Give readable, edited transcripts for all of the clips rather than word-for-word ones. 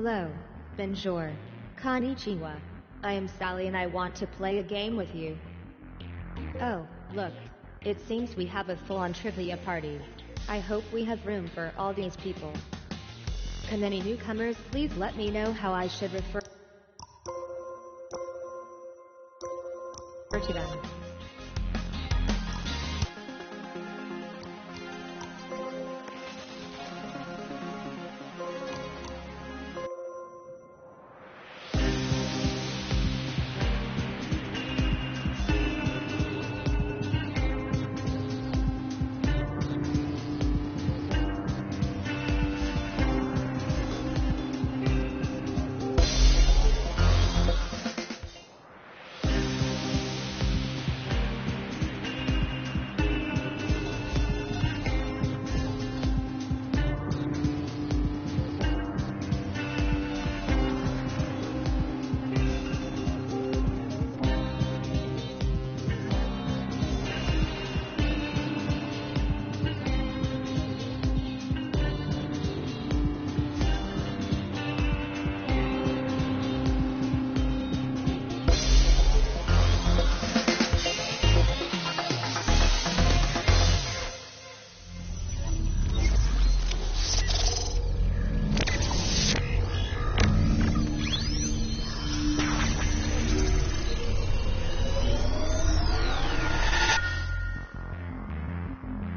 Hello, bonjour, konnichiwa. I am Sally and I want to play a game with you. Oh, look. It seems we have a full-on trivia party. I hope we have room for all these people. Can any newcomers please let me know how I should refer to them?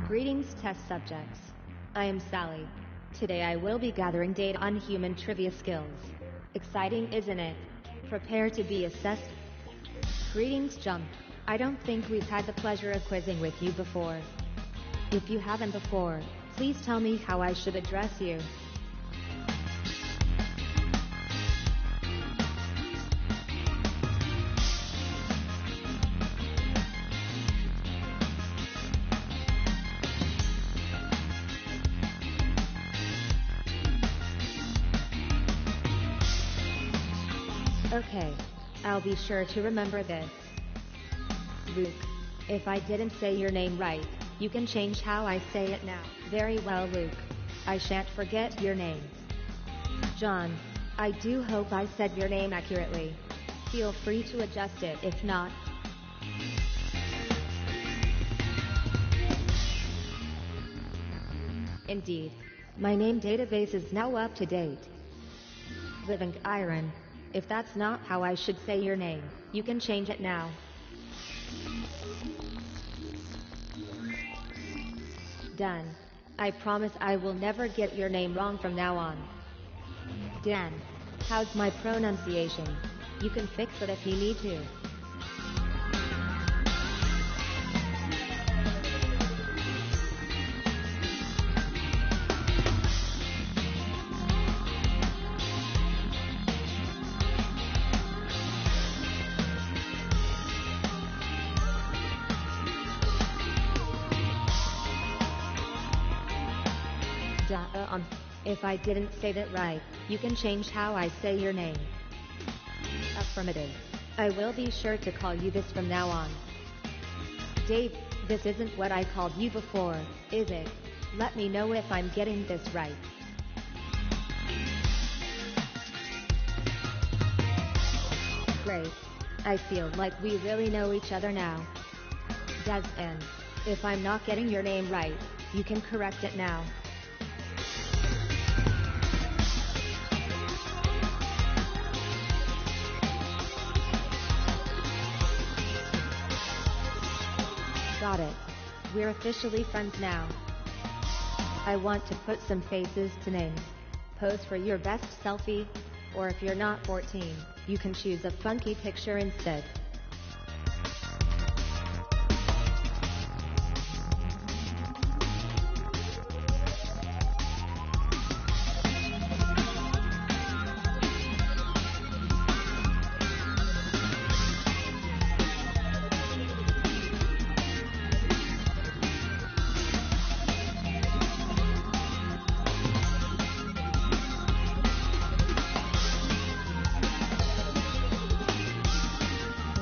Greetings, test subjects. I am Sally. Today I will be gathering data on human trivia skills. Exciting, isn't it? Prepare to be assessed. Greetings, Jump. I don't think we've had the pleasure of quizzing with you before. If you haven't before, please tell me how I should address you. Okay, I'll be sure to remember this. Luke, if I didn't say your name right, you can change how I say it now. Very well, Luke. I shan't forget your name. John, I do hope I said your name accurately. Feel free to adjust it if not. Indeed. My name database is now up to date. Living Iron. If that's not how I should say your name, you can change it now. Done. I promise I will never get your name wrong from now on. Dan. How's my pronunciation? You can fix it if you need to. If I didn't say that right, you can change how I say your name. Affirmative. I will be sure to call you this from now on. Dave, this isn't what I called you before, is it? Let me know if I'm getting this right. Great. I feel like we really know each other now. Des, and if I'm not getting your name right, you can correct it now. Got it. We're officially friends now. I want to put some faces to names. Pose for your best selfie, or if you're not 14, you can choose a funky picture instead.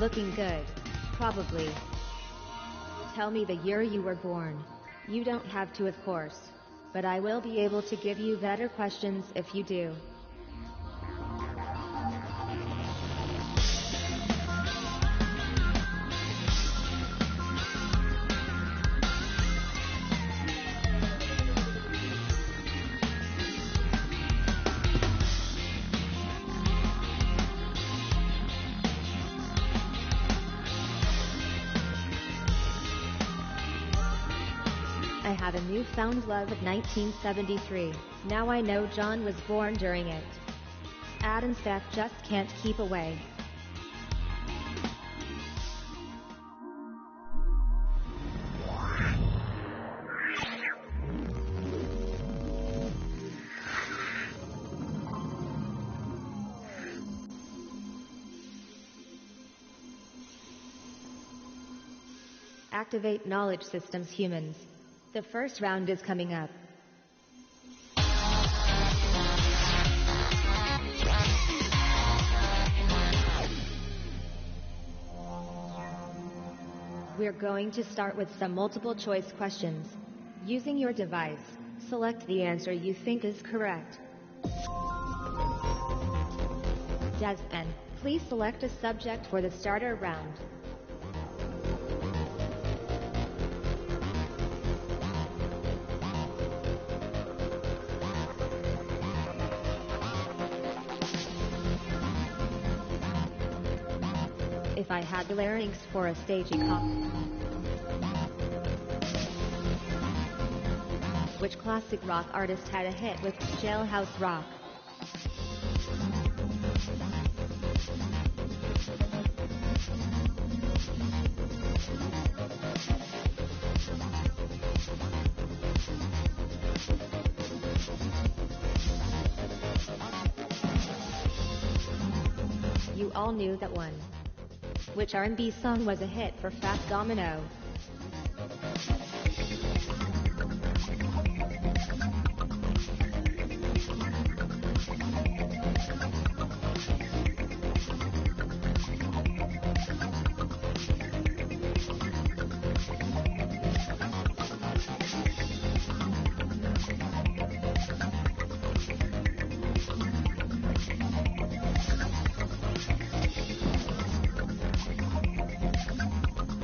Looking good. Probably. Tell me the year you were born. You don't have to, of course, but I will be able to give you better questions if you do. I have a newfound love of 1973. Now I know John was born during it. Ad and Steph just can't keep away. Activate knowledge systems, humans. The first round is coming up. We're going to start with some multiple choice questions. Using your device, select the answer you think is correct. Desmond, please select a subject for the starter round. If I had the larynx for a stagey cough. Which classic rock artist had a hit with Jailhouse Rock? You all knew that one. Which R&B song was a hit for Fat Domino?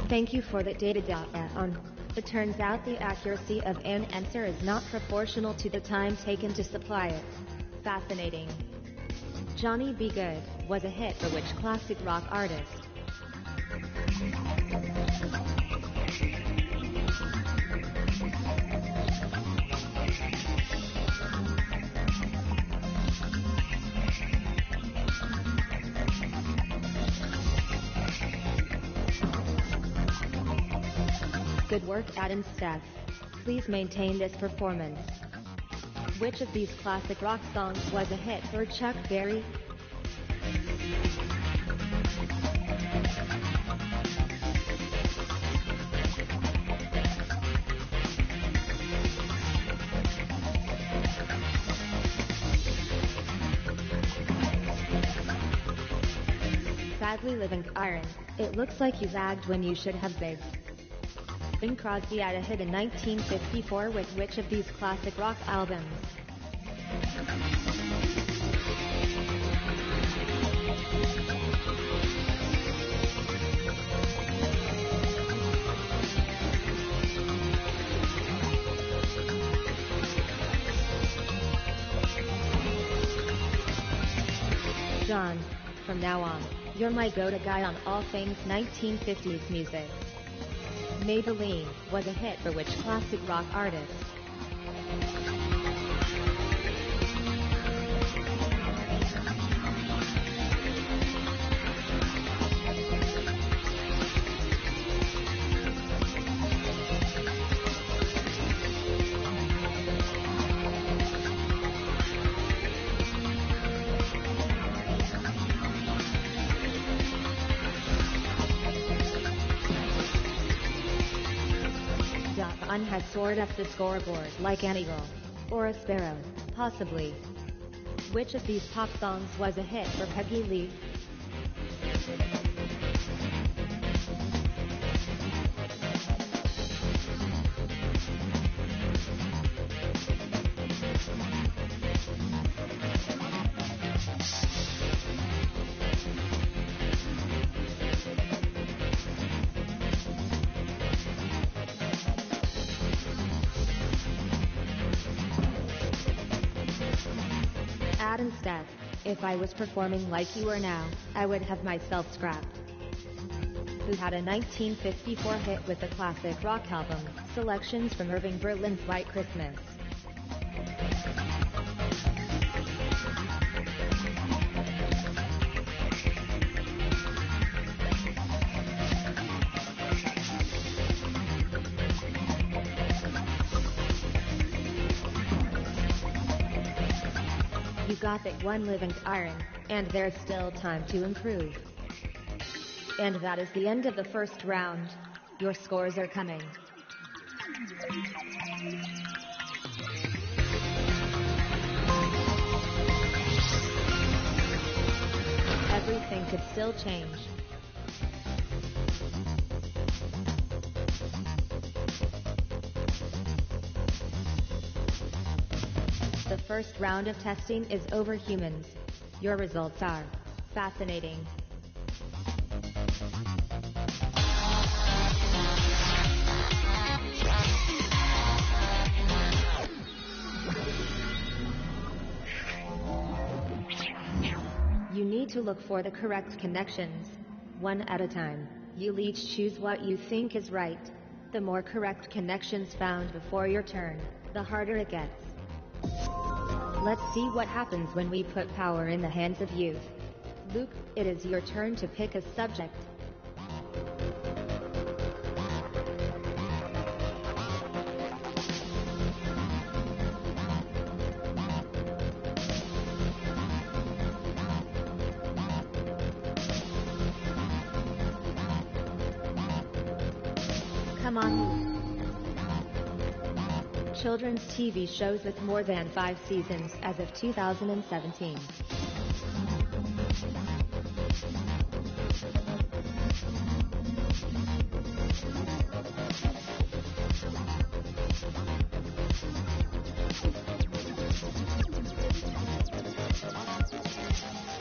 Thank you for the data on. It turns out the accuracy of an answer is not proportional to the time taken to supply it. Fascinating. Johnny B. Good was a hit for which classic rock artist? Good work, Adam Steph. Please maintain this performance. Which of these classic rock songs was a hit for Chuck Berry? Sadly, Living Iron. It looks like you zagged when you should have zigged. Bing Crosby had a hit in 1954 with which of these classic rock albums? John, from now on, you're my go-to guy on all things 1950s music. Maybelline was a hit for which classic rock artist? Has soared up the scoreboard like an eagle. Or a sparrow, possibly. Which of these pop songs was a hit for Peggy Lee? And Steph, if I was performing like you are now, I would have myself scrapped. who had a 1954 hit with the classic rock album, selections from Irving Berlin's White Christmas. You got that one living iron, and there's still time to improve. And that is the end of the first round. Your scores are coming. Everything could still change. The first round of testing is over, humans. Your results are fascinating. You need to look for the correct connections. One at a time. You'll each choose what you think is right. The more correct connections found before your turn, the harder it gets. Let's see what happens when we put power in the hands of youth. Luke, it is your turn to pick a subject. Come on. Children's TV shows with more than 5 seasons as of 2017.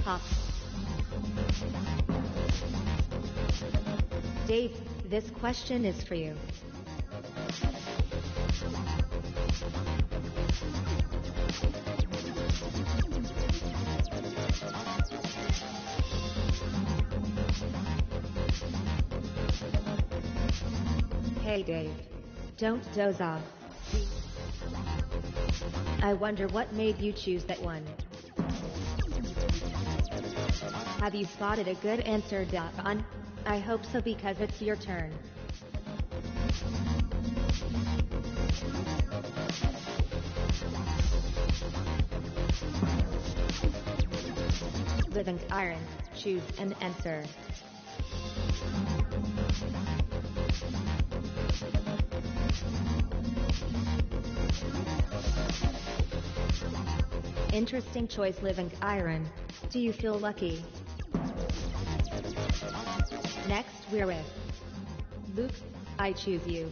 Pop. Dave, this question is for you. Hey Dave. Don't doze off. I wonder what made you choose that one. Have you spotted a good answer, Don? I hope so, because it's your turn. Living iron, choose an answer. Interesting choice, living iron. Do you feel lucky? Next, we're with Luke. I choose you.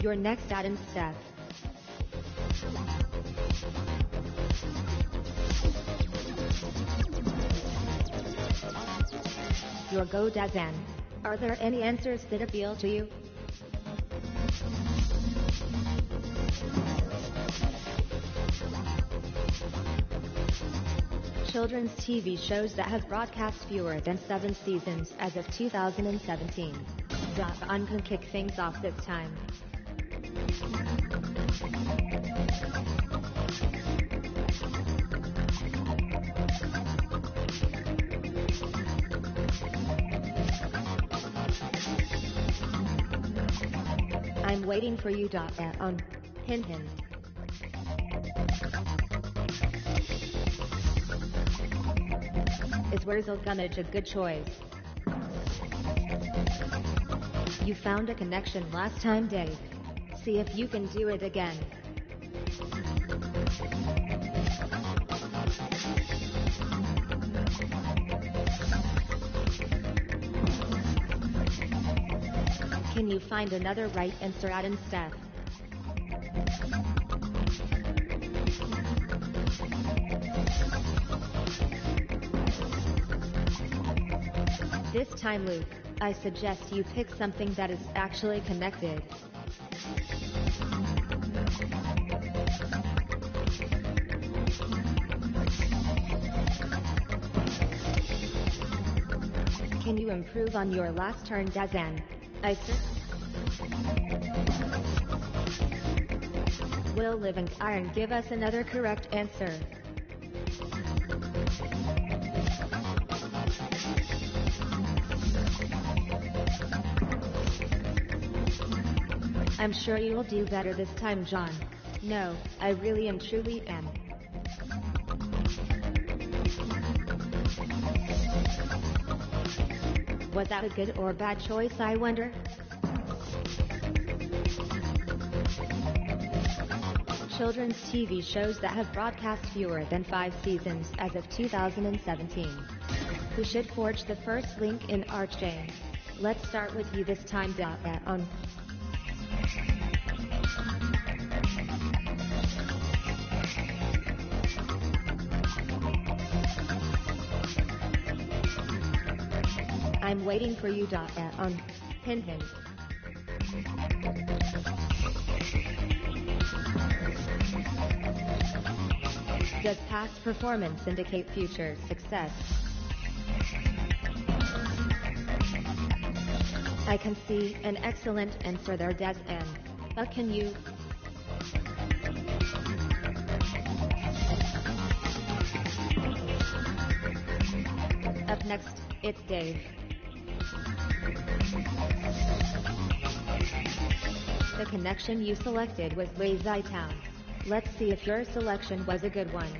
Your next, Adam Steph. Your go, Dazan. Are there any answers that appeal to you? Children's TV shows that have broadcast fewer than 7 seasons as of 2017. On can kick things off this time. I'm waiting for you, on. Hin. Is Wurzel Gummidge a good choice? You found a connection last time, Dave. See if you can do it again. Can you find another right answer, Adam Steph? This time, Luke, I suggest you pick something that is actually connected. Can you improve on your last turn, Dazan? Will Living Iron give us another correct answer? I'm sure you'll do better this time, John. No, I really and truly am. Was that a good or bad choice, I wonder? Children's TV shows that have broadcast fewer than 5 seasons as of 2017. Who should forge the first link in ArchJ? Let's start with you this time, on. I'm waiting for you, on. Hint. Does past performance indicate future success? I can see an excellent answer there, Des, but can you? Up next, it's Dave. The connection you selected was Lazy Town. Let's see if your selection was a good one.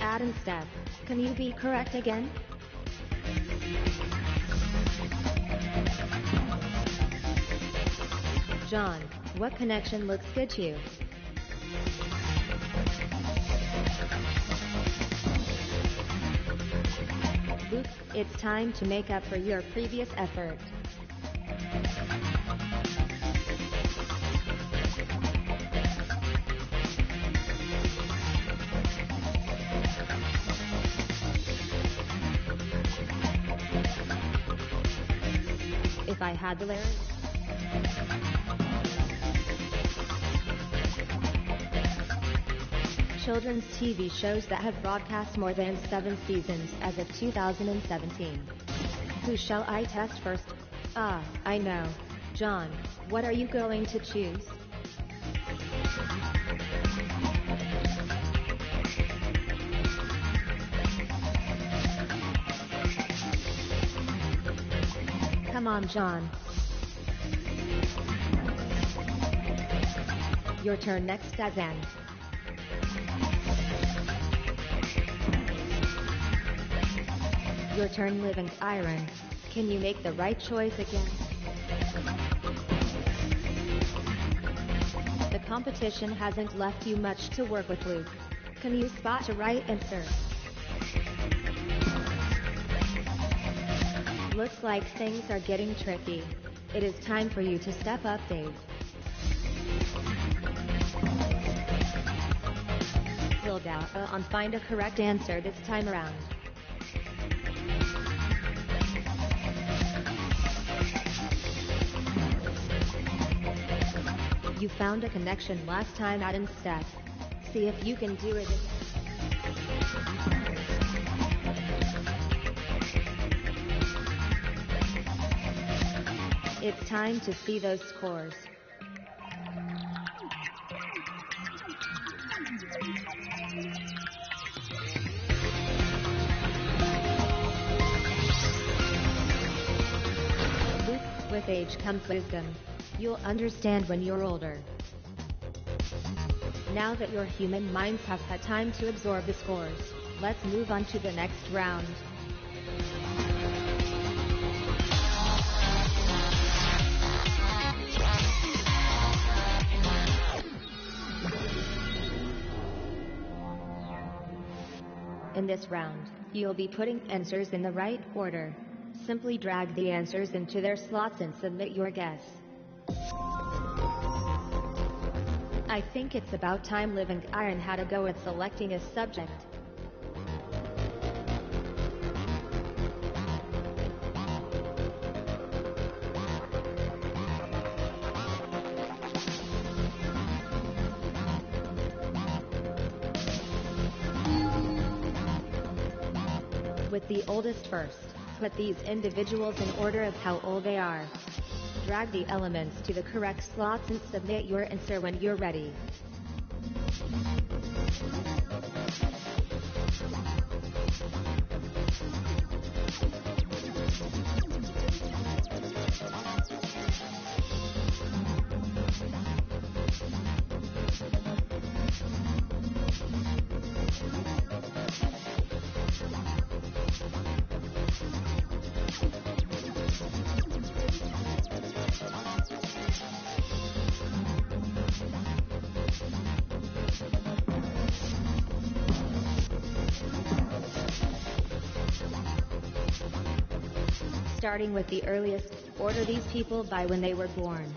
Adam Steph, can you be correct again? John, what connection looks good to you? Luke, it's time to make up for your previous effort. If I had the lyrics. Children's TV shows that have broadcast more than 7 seasons as of 2017. Who shall I test first? I know. John, what are you going to choose? Come on, John. Your turn next, Dazan. Your turn, Living Iron. Can you make the right choice again? The competition hasn't left you much to work with, Luke. Can you spot a right answer? Looks like things are getting tricky. It is time for you to step up, Dave. Build out on find a correct answer this time around. You found a connection last time out in Steph. See if you can do it again. It's time to see those scores. With age comes wisdom. You'll understand when you're older. Now that your human minds have had time to absorb the scores, let's move on to the next round. In this round, you'll be putting answers in the right order. Simply drag the answers into their slots and submit your guess. I think it's about time Living Iron had a go at selecting a subject. With the oldest first, put these individuals in order of how old they are. Drag the elements to the correct slots and submit your answer when you're ready. Starting with the earliest, order these people by when they were born.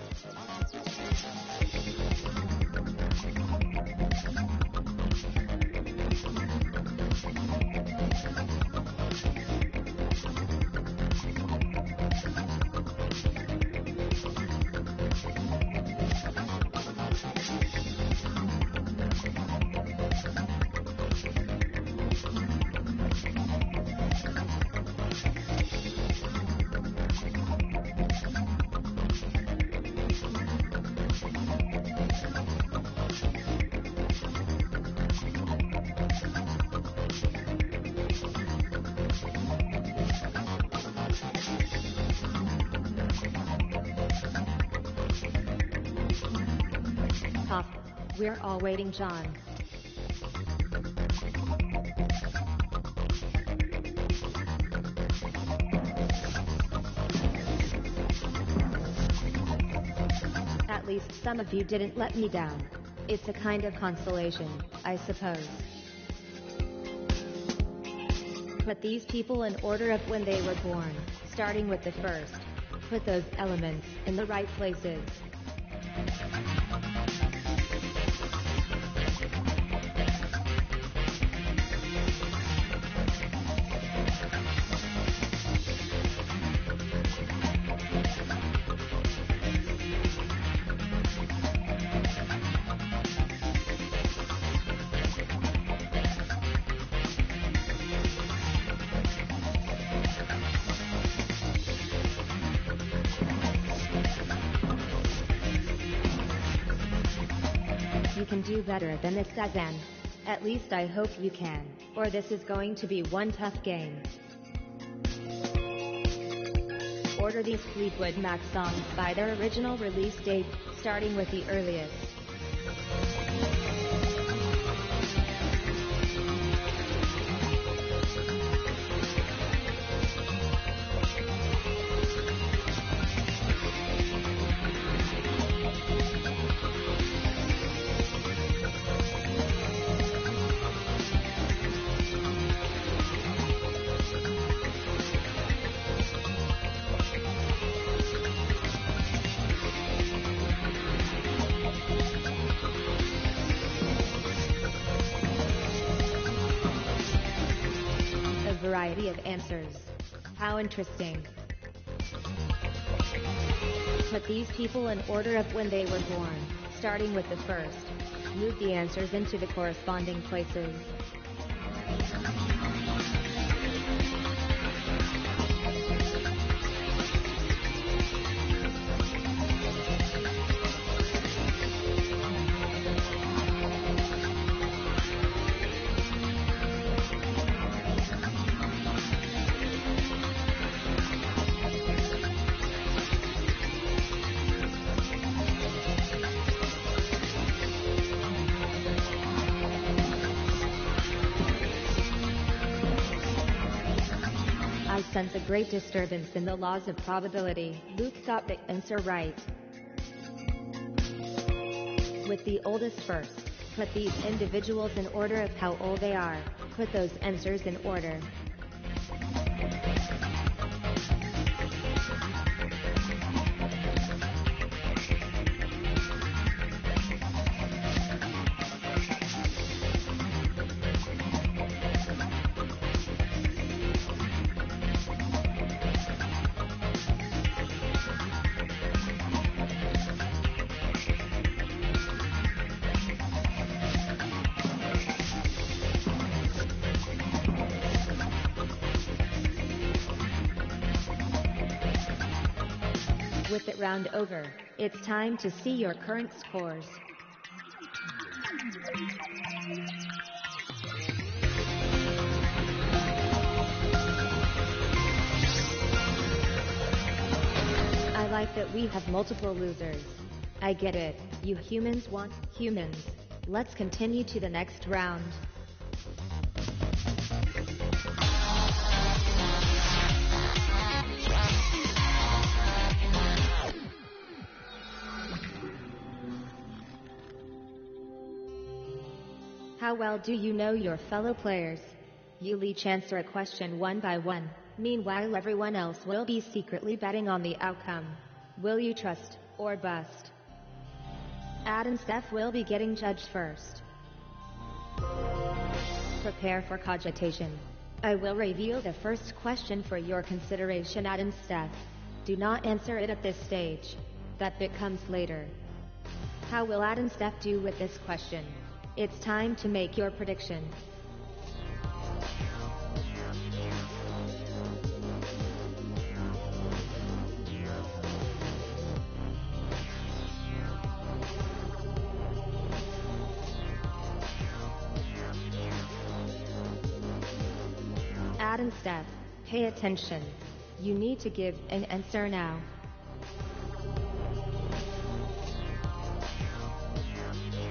We're all waiting, John. At least some of you didn't let me down. It's a kind of consolation, I suppose. Put these people in order of when they were born, starting with the first. Put those elements in the right places. You can do better than this, Sazan. At least I hope you can, or this is going to be one tough game. Order these Fleetwood Mac songs by their original release date, starting with the earliest. Variety of answers. How interesting. Put these people in order of when they were born, starting with the first. Move the answers into the corresponding places. I sense a great disturbance in the laws of probability. Luke got the answer right. With the oldest first, put these individuals in order of how old they are. Put those answers in order. With the round over, it's time to see your current scores. I like that we have multiple losers. I get it, you humans want humans. Let's continue to the next round. How well do you know your fellow players? You'll each answer a question one by one. Meanwhile, everyone else will be secretly betting on the outcome. Will you trust or bust? Ad and Steph will be getting judged first. Prepare for cogitation. I will reveal the first question for your consideration, Ad and Steph. Do not answer it at this stage. That bit comes later. How will Ad and Steph do with this question? It's time to make your prediction. Ad and Steph, pay attention. You need to give an answer now.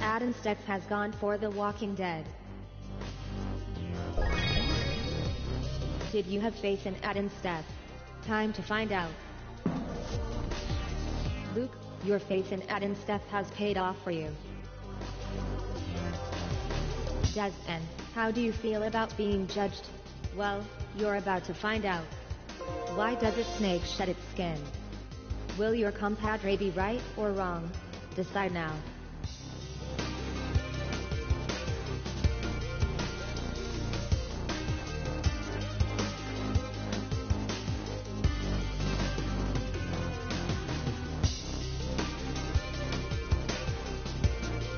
Ad and Steph has gone for The Walking Dead. Did you have faith in Ad and Steph? Time to find out. Luke, your faith in Ad and Steph has paid off for you. Desmond, how do you feel about being judged? Well, you're about to find out. Why does a snake shed its skin? Will your compadre be right or wrong? Decide now.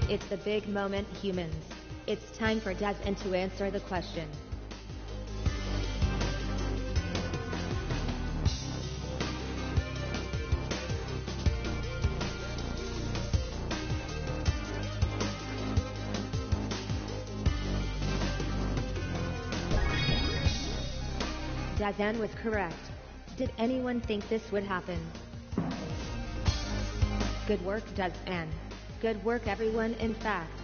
It's the big moment, humans. It's time for Desmond to answer the question. Desmond was correct. Did anyone think this would happen? Good work, Desmond. Good work, everyone, in fact.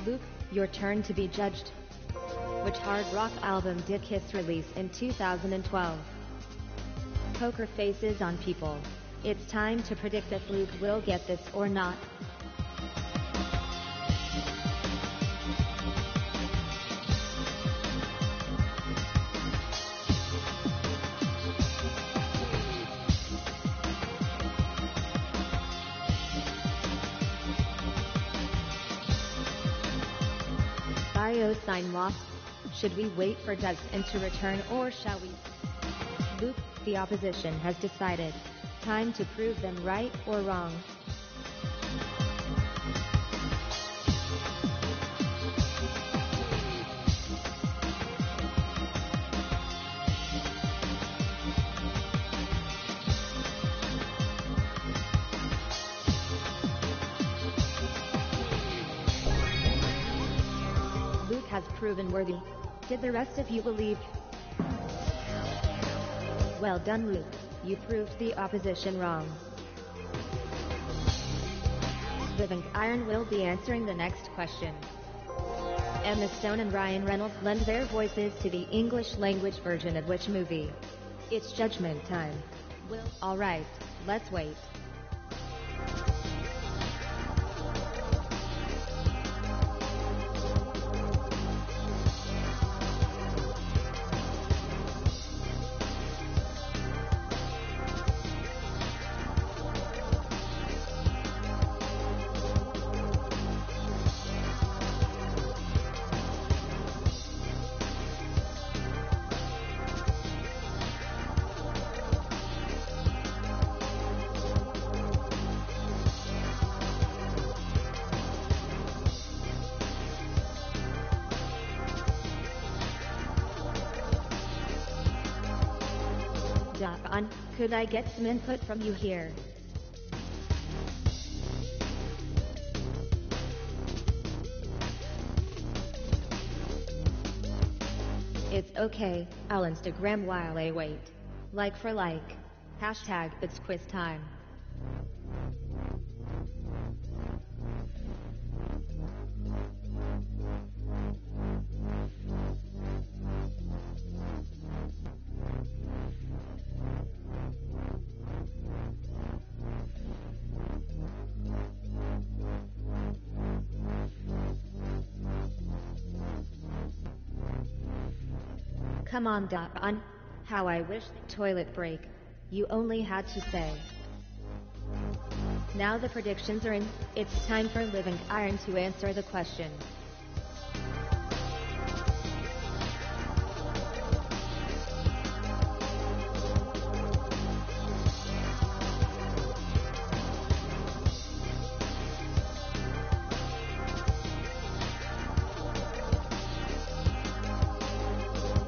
Luke, your turn to be judged. Which hard rock album did Kiss release in 2012? Poker faces on people. It's time to predict if Luke will get this or not. Sign lost. Should we wait for Desmond to return or shall we? Luke, the opposition has decided. Time to prove them right or wrong. Has proven worthy. Did the rest of you believe? Well done, Luke. You proved the opposition wrong. Living Iron will be answering the next question. Emma Stone and Ryan Reynolds lend their voices to the English language version of which movie? It's judgment time. Alright, let's wait. on, could I get some input from you here? It's okay, I'll Instagram while I wait. Like for like. Hashtag it's quiz time. Come on, on. How I wish toilet break. You only had to say. Now the predictions are in. It's time for Living Iron to answer the question.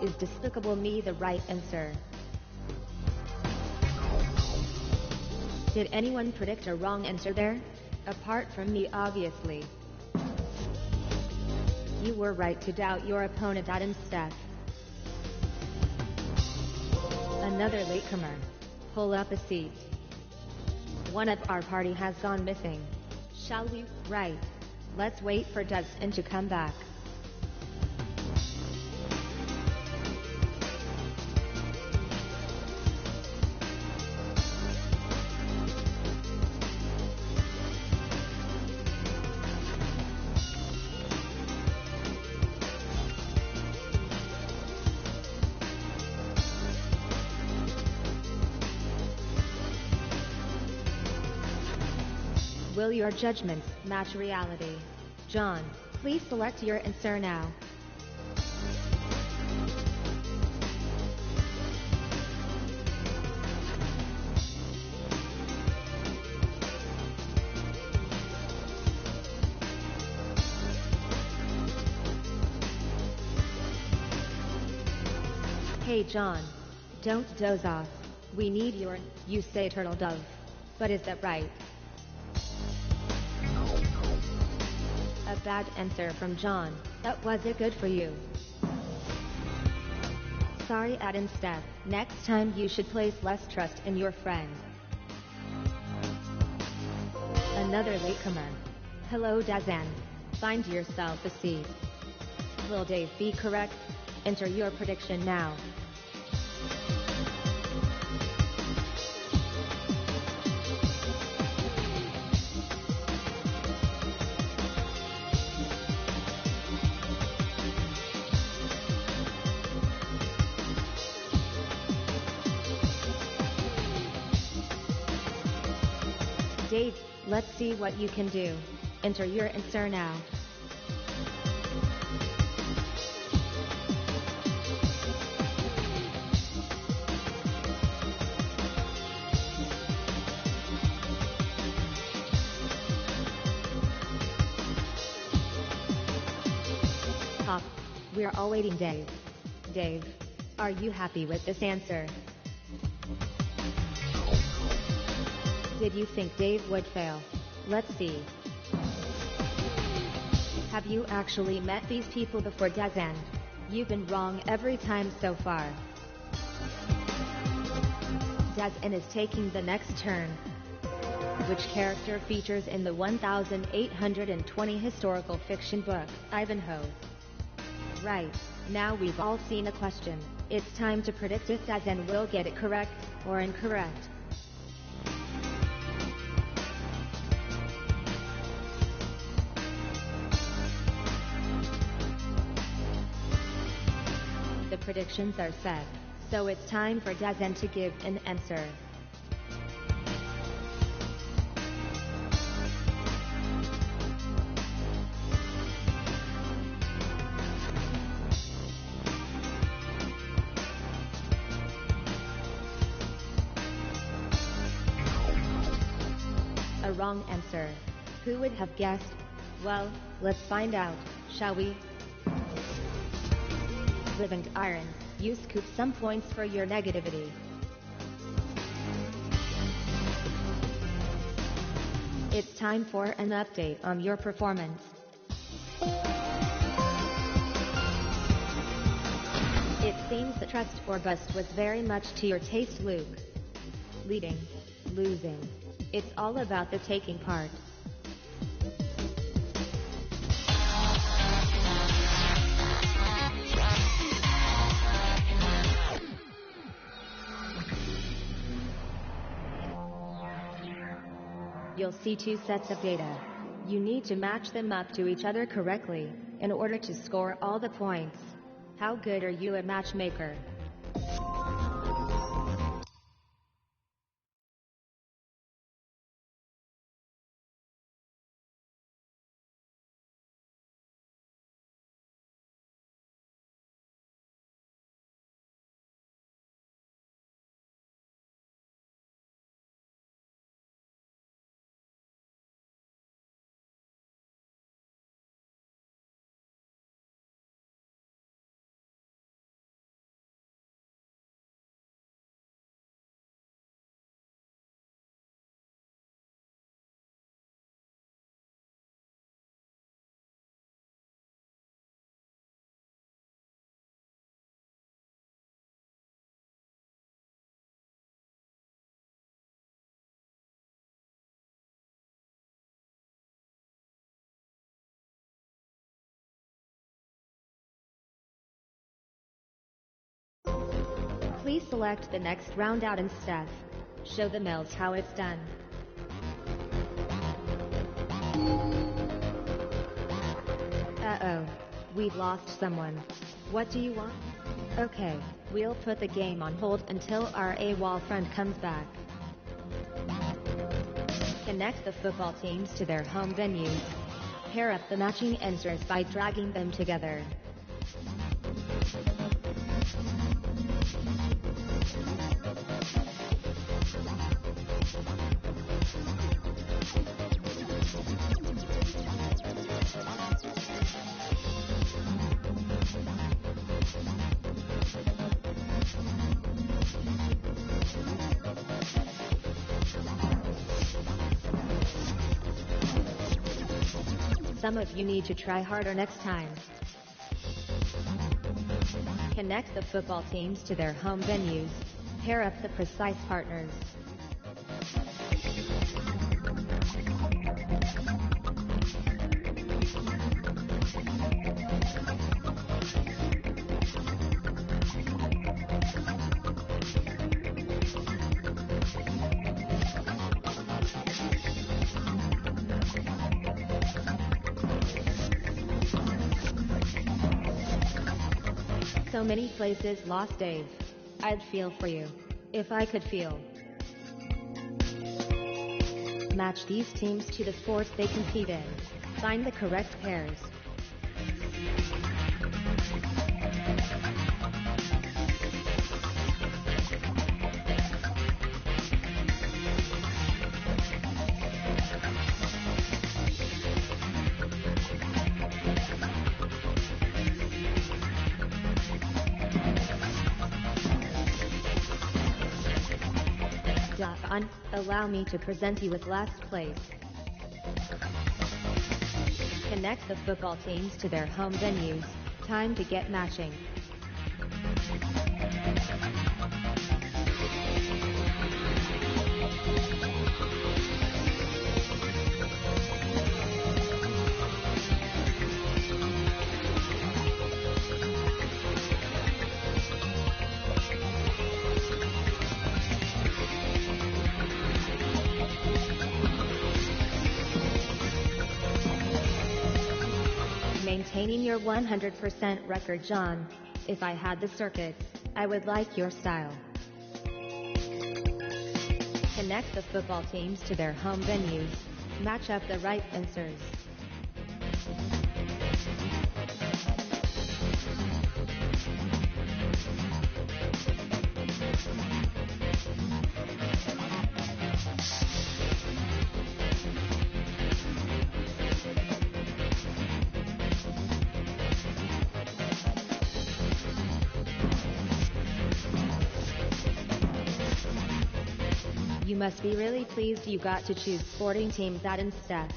Is Despicable Me the right answer? Did anyone predict a wrong answer there? Apart from me, obviously. You were right to doubt your opponent, Adam Steph. Another latecomer. Pull up a seat. One of our party has gone missing. Shall we? Right. Let's wait for Dustin to come back. Will your judgments match reality? John, please select your answer now. Hey John, don't doze off. We need your, you say turtle dove. But is that right? A bad answer from John. That wasn't good for you. Sorry, Adam Steph. Next time you should place less trust in your friend. Another latecomer. Hello, Dazan. Find yourself a seat. Will Dave be correct? Enter your prediction now. Dave, let's see what you can do. Enter your answer now. Pop, we're all waiting, Dave. Dave, are you happy with this answer? Did you think Dave would fail? Let's see. Have you actually met these people before, Dazan? You've been wrong every time so far. Dazan is taking the next turn. Which character features in the 1820 historical fiction book, Ivanhoe? Right, now we've all seen a question. It's time to predict if Dazan will get it correct or incorrect. The predictions are set, so it's time for Dazan to give an answer. A wrong answer. Who would have guessed? Well, let's find out, shall we? Living Iron, you scoop some points for your negativity. It's time for an update on your performance. It seems that trust or bust was very much to your taste, Luke. Leading, losing. It's all about the taking part. You'll see two sets of data. You need to match them up to each other correctly in order to score all the points. How good are you a matchmaker? Please select the next round out and Steph. Show the males how it's done. Uh-oh. We've lost someone. What do you want? Okay, we'll put the game on hold until our AWOL friend comes back. Connect the football teams to their home venues. Pair up the matching answers by dragging them together. Some of you need to try harder next time. Connect the football teams to their home venues. Pair up the precise partners. So many places lost Dave. I'd feel for you. If I could feel. Match these teams to the sports they compete in. Find the correct pairs. Allow me to present you with last place. Connect the football teams to their home venues. Time to get matching. Maintaining your 100% record, John. If I had the circuits, I would like your style. Connect the football teams to their home venues. Match up the right answers. You must be really pleased you got to choose sporting teams that instead.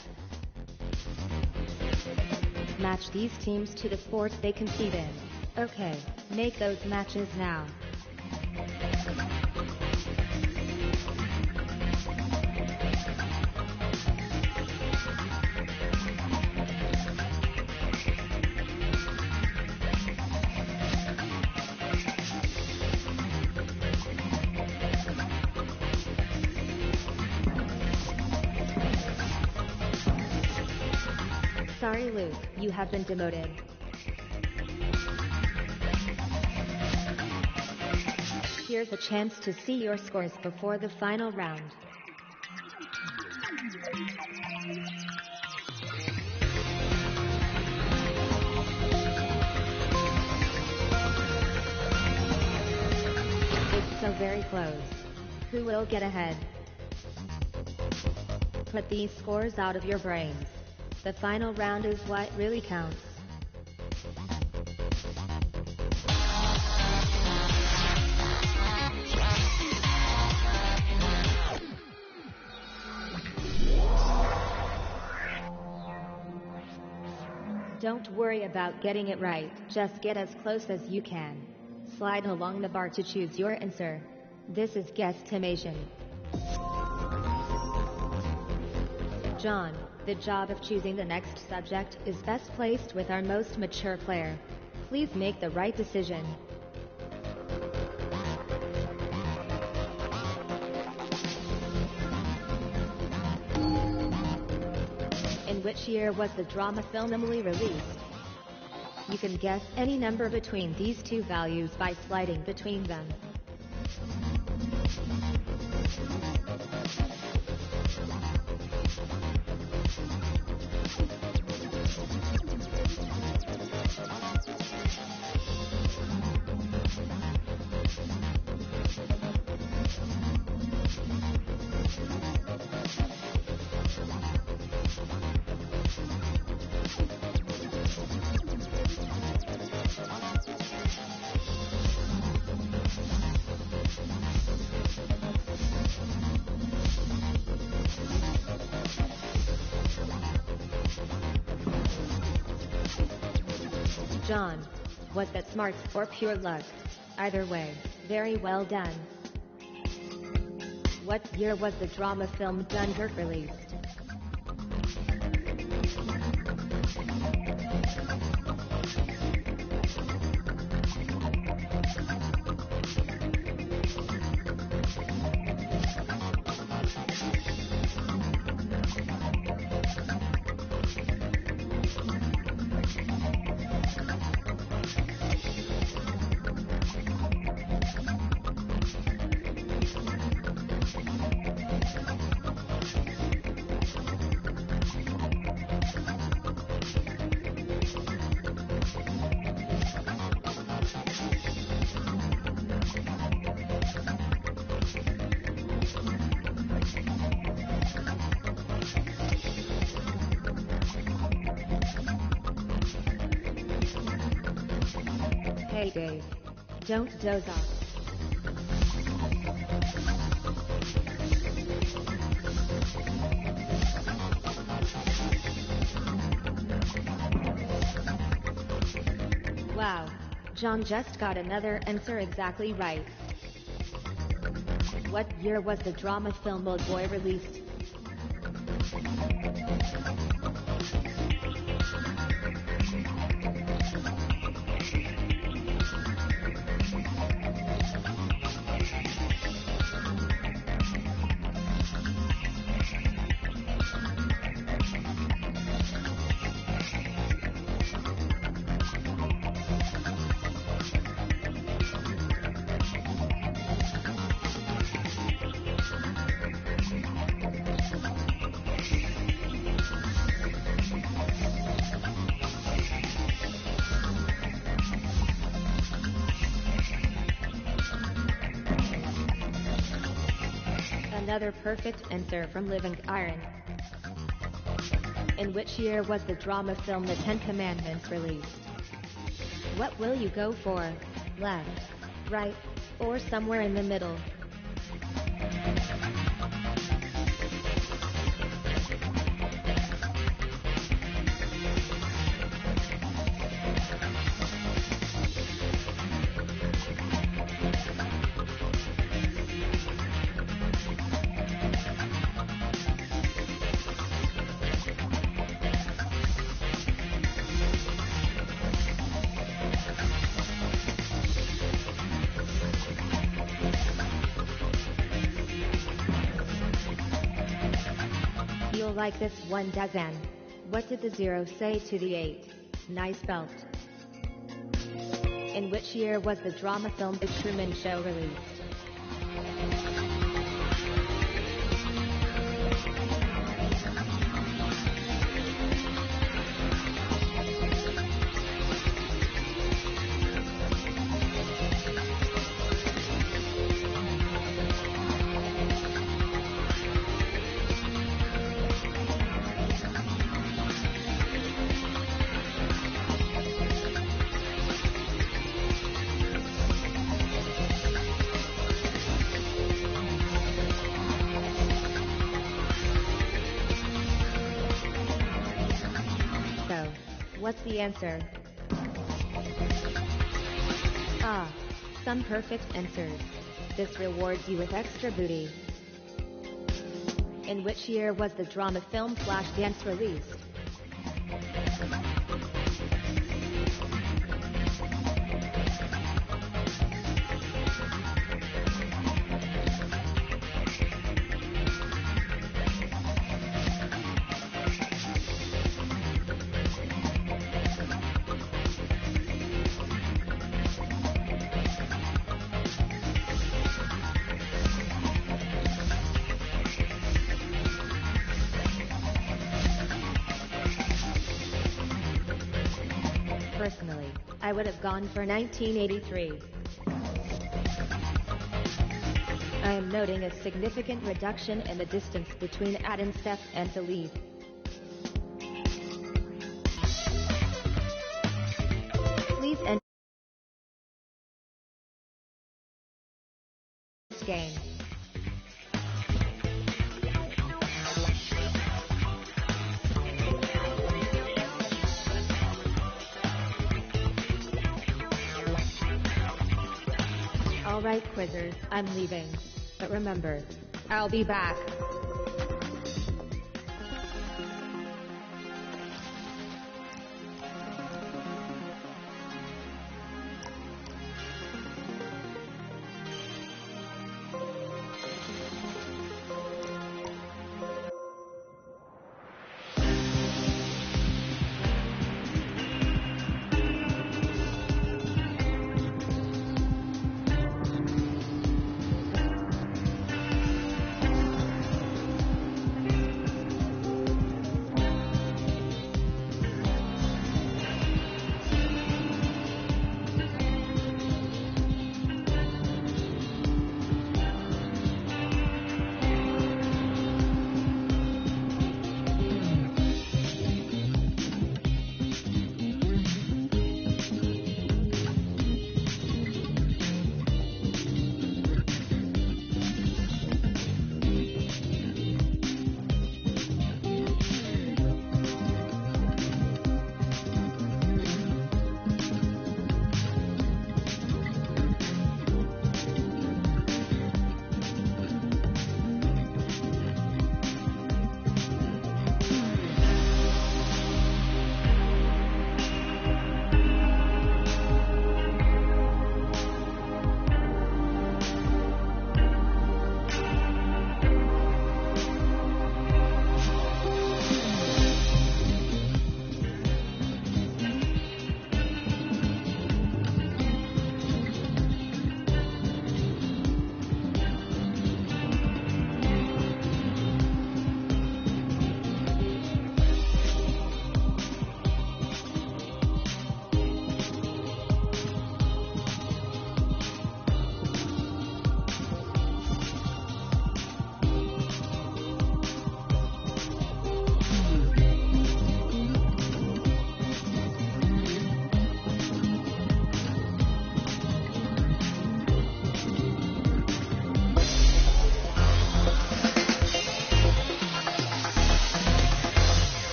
Match these teams to the sport they compete in. Okay, make those matches now. Sorry Luke, you have been demoted. Here's a chance to see your scores before the final round. It's so very close. Who will get ahead? Put these scores out of your brains. The final round is what really counts. Don't worry about getting it right, just get as close as you can. Slide along the bar to choose your answer. This is guesstimation. John, the job of choosing the next subject is best placed with our most mature player. Please make the right decision. In which year was the drama film Emily released? You can guess any number between these two values by sliding between them. John, was that smarts or pure luck? Either way, very well done. What year was the drama film Dunkirk released? Hey Dave. Don't doze off. Wow. John just got another answer exactly right. What year was the drama film Old Boy released? Another perfect answer from Living Iron. In which year was the drama film The Ten Commandments released? What will you go for? Left, right, or somewhere in the middle? like this one dozen. What did the 0 say to the 8? Nice belt. In which year was the drama film The Truman Show released? What's the answer? Ah, some perfect answers. This rewards you with extra booty. In which year was the drama film Flashdance released? Personally, I would have gone for 1983. I am noting a significant reduction in the distance between Adam, Steph, and Philippe. Please end this game. Alright quizzers, I'm leaving. But remember, I'll be back.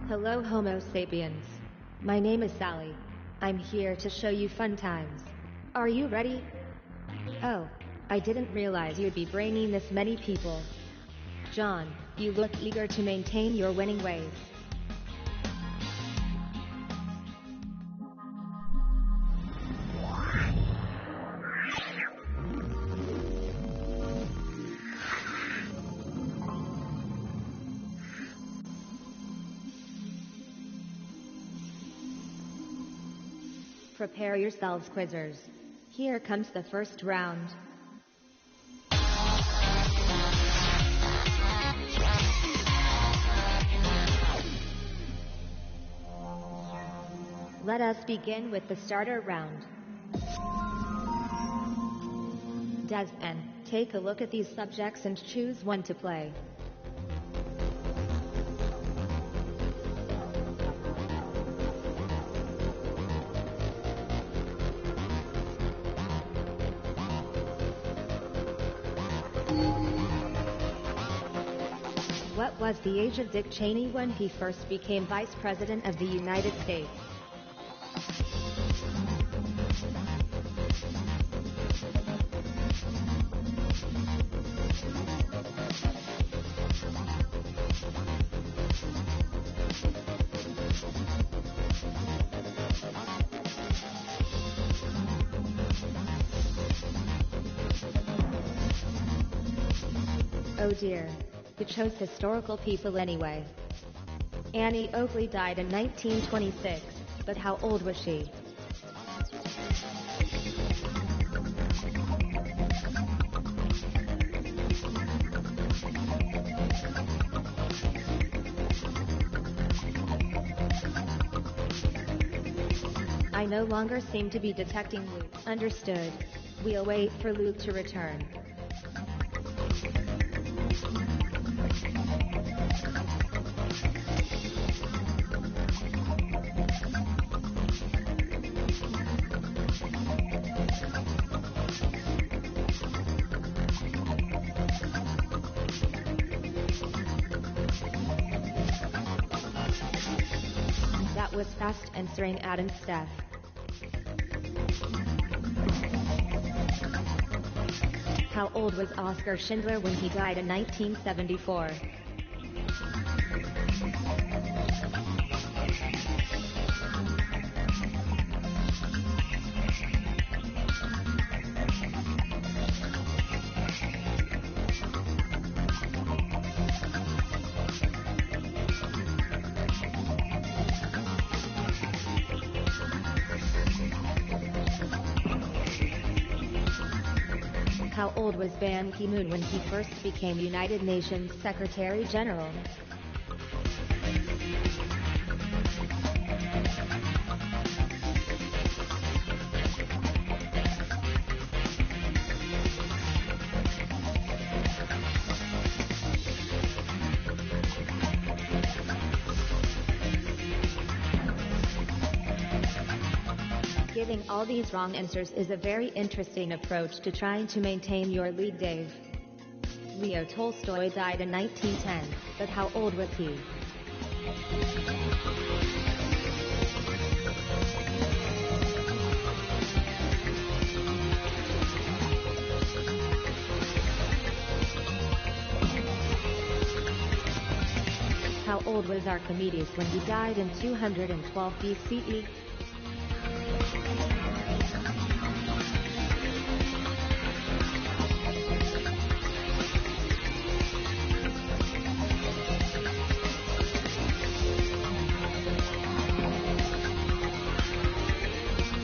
Hello Homo sapiens. My name is Sally. I'm here to show you fun times. Are you ready? Oh, I didn't realize you'd be bringing this many people. John, You look eager to maintain your winning ways. Prepare yourselves, quizzers. Here comes the first round. Let us begin with the starter round. Desmond, take a look at these subjects and choose one to play. What was the age of Dick Cheney when he first became Vice President of the United States? Oh dear. You chose historical people anyway. Annie Oakley died in 1926, but how old was she? I no longer seem to be detecting Luke. Understood. We'll wait for Luke to return. Was fast answering Adam Steph. How old was Oskar Schindler when he died in 1974? How old was Ban Ki-moon when he first became United Nations Secretary General? Giving all these wrong answers is a very interesting approach to trying to maintain your lead, Dave. Leo Tolstoy died in 1910, but how old was he? How old was Archimedes when he died in 212 BCE?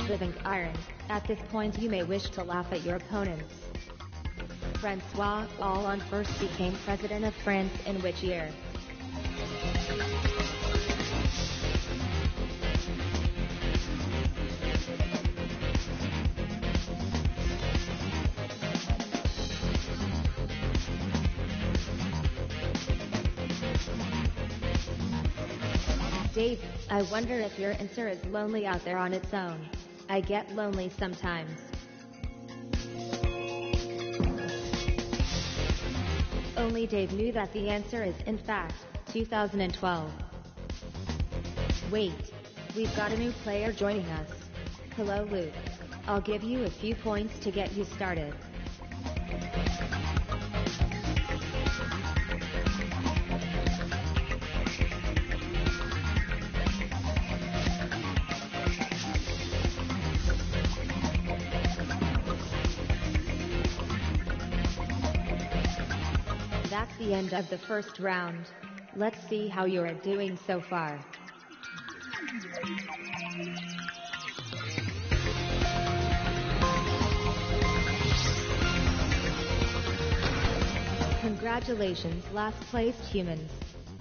Living iron. At this point you may wish to laugh at your opponents. Francois Hollande first became president of France in which year? Dave, I wonder if your answer is lonely out there on its own. I get lonely sometimes. Only Dave knew that the answer is, in fact, 2012. Wait, we've got a new player joining us. Hello, Luke. I'll give you a few points to get you started. That's the end of the first round. Let's see how you're doing so far. Congratulations, last placed humans.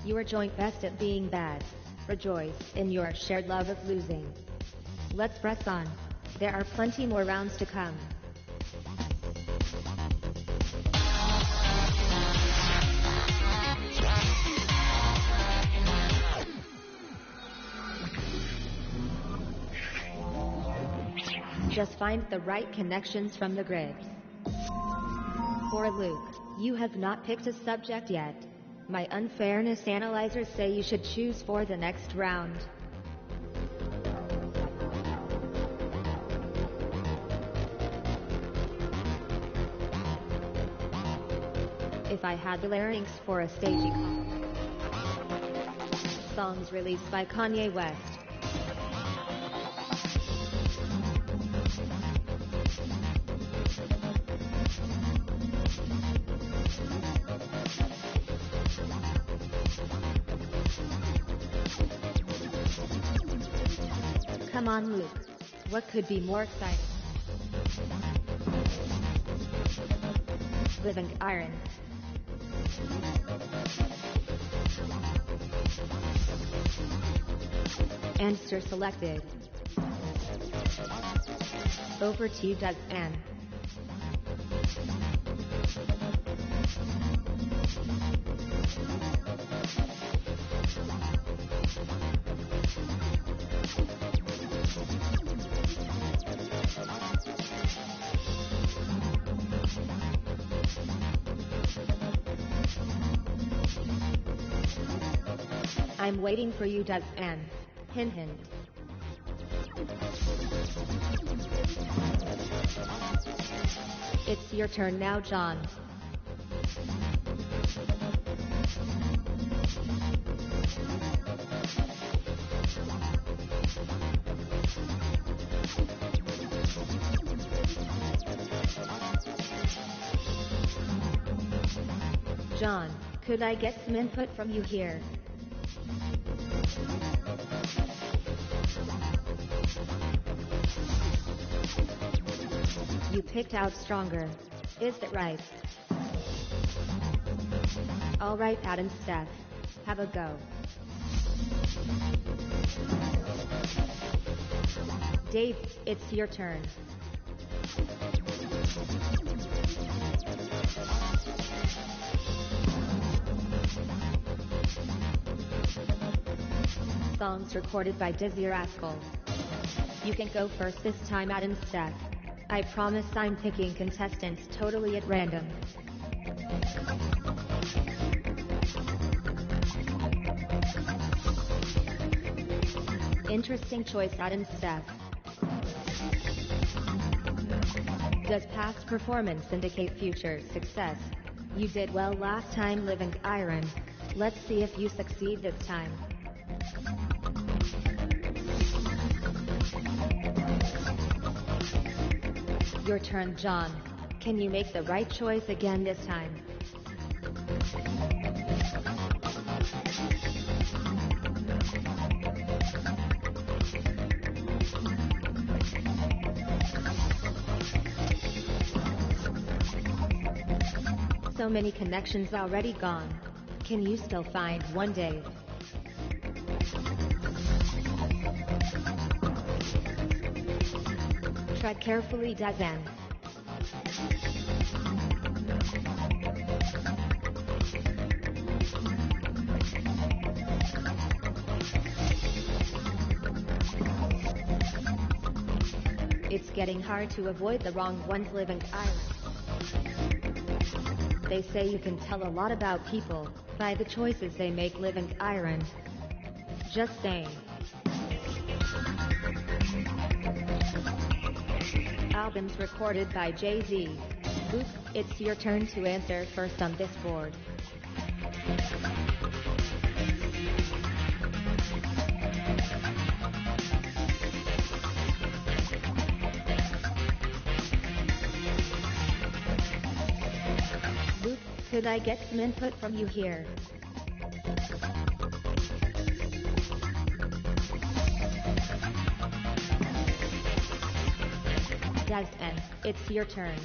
You are joint best at being bad. Rejoice in your shared love of losing. Let's press on. There are plenty more rounds to come. Just find the right connections from the grid. For Luke, you have not picked a subject yet. My unfairness analyzers say you should choose for the next round. If I had the larynx for a staging songs released by Kanye West. Come on, Luke. What could be more exciting? Living Iron. Answer selected. Over to you, Ann. I'm waiting for you, Ann. Hint hint. It's your turn now, John. John, could I get some input from you here? You picked out stronger. Is that right? All right, Adam, Steph. Have a go. Dave, it's your turn. Songs recorded by Dizzy Rascal. You can go first this time, Adam, Steph. I promise I'm picking contestants totally at random. Interesting choice, Adam, Steph. Does past performance indicate future success? You did well last time, Living Iron. Let's see if you succeed this time. Your turn, John. Can you make the right choice again this time? So many connections already gone. Can you still find one, Dave? Tread carefully, Dazan. It's getting hard to avoid the wrong ones, Living Iron. They say you can tell a lot about people by the choices they make, Living Iron. Just saying. Albums recorded by Jay-Z. Luke, it's your turn to answer first on this board. Luke, Could I get some input from you here? Desmond, it's your turn.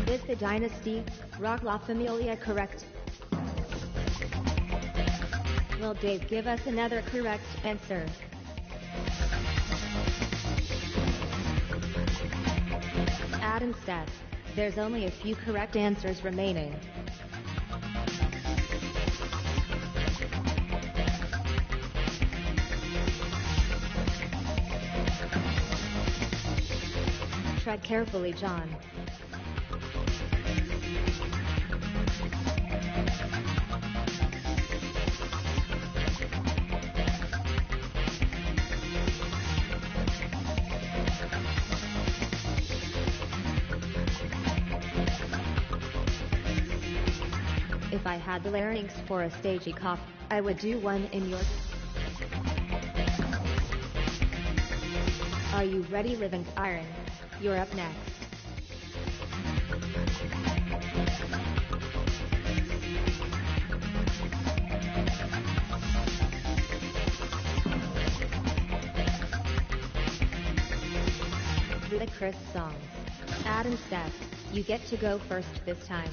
Is the dynasty, Rock La Familia correct? Will Dave give us another correct answer? Adam said, there's only a few correct answers remaining. Tread carefully, John. If I had the larynx for a stagey cough, I would do one in your... Are you ready, Living Iron? You're up next. The Chris songs. Adam Steph, you get to go first this time.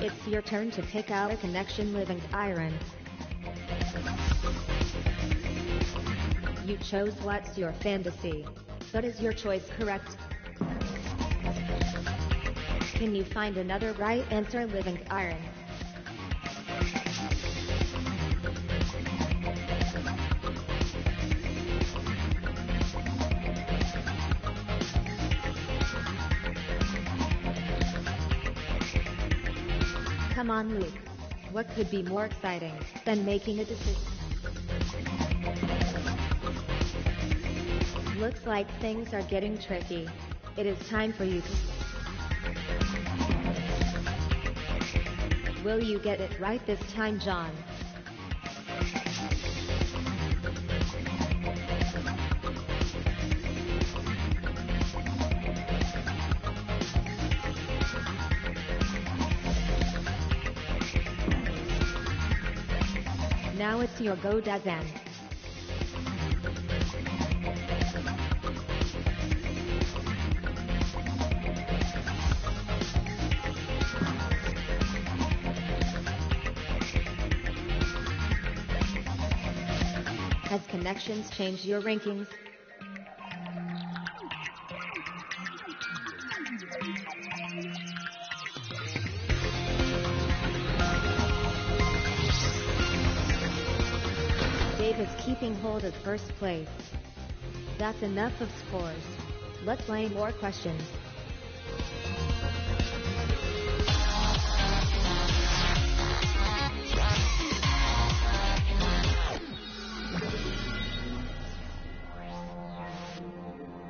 It's your turn to pick out a connection, Living Iron. You chose What's Your Fantasy, but is your choice correct? Can you find another right answer, Living Iron? Come on, Luke. What could be more exciting than making a decision? Looks like things are getting tricky. It is time for you to... Will you get it right this time, John? Now it's your go, Dazan. Has connections changed your rankings? Dave is keeping hold of first place. That's enough of scores. Let's play more questions.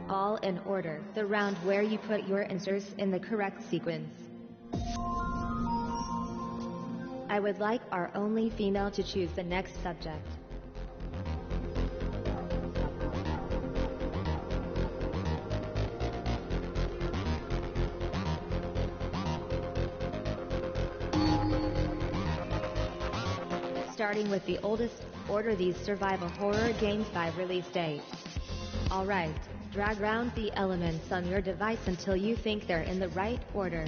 All in order, the round where you put your answers in the correct sequence. I would like our only female to choose the next subject. Starting with the oldest, order these survival horror games by release date. Alright, drag round the elements on your device until you think they're in the right order.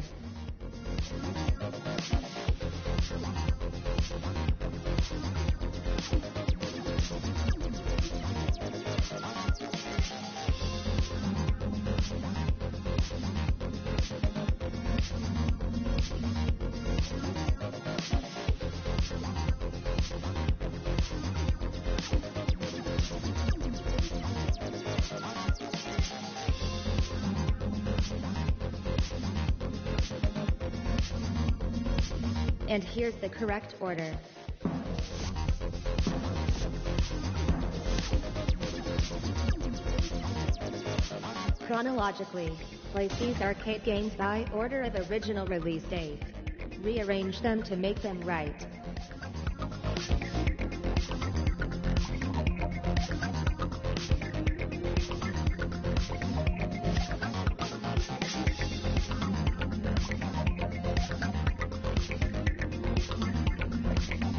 And here's the correct order. chronologically. Place these arcade games by order of original release date. Rearrange them to make them right.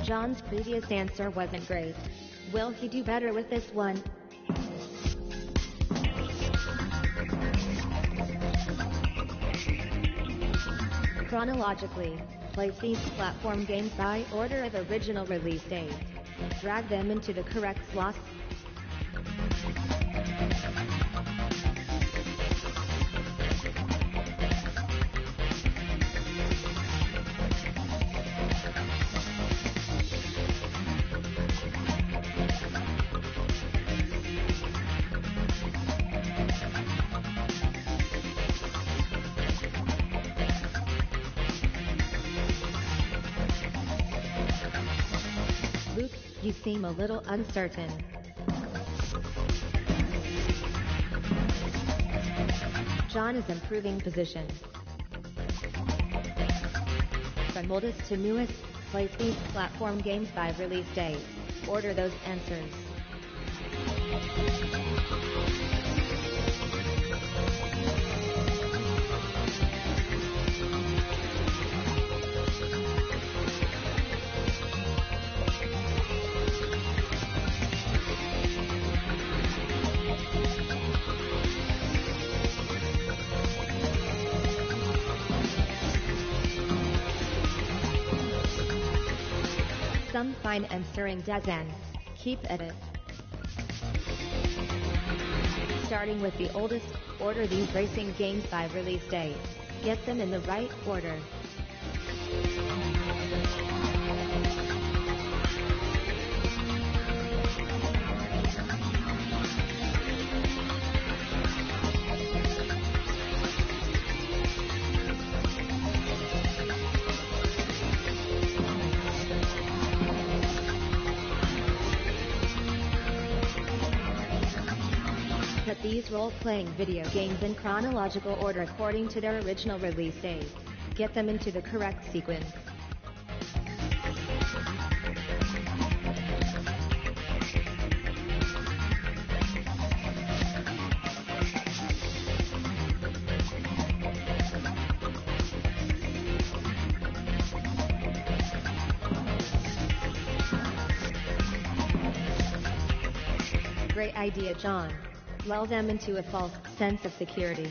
John's previous answer wasn't great. Will he do better with this one? Chronologically, place these platform games by order of original release date. Drag them into the correct slots. Luke, you seem a little uncertain. John is improving position. From oldest to newest, place these platform games by release date. Order those answers. Some find answering doesn't. Keep at it. Starting with the oldest, order these racing games by release date. Get them in the right order. Put these role-playing video games in chronological order according to their original release date. Get them into the correct sequence. Great idea, John. Lull them into a false sense of security.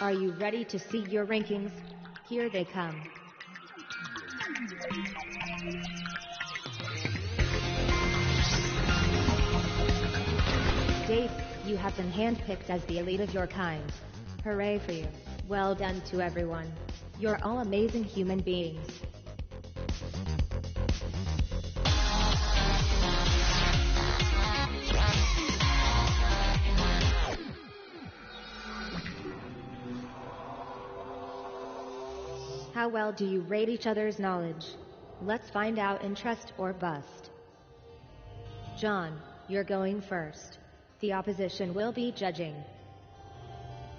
Are you ready to see your rankings? Here they come. Dave, you have been handpicked as the elite of your kind. Hooray for you. Well done to everyone. You're all amazing human beings. How well do you rate each other's knowledge? Let's find out in trust or bust. John, you're going first. The opposition will be judging.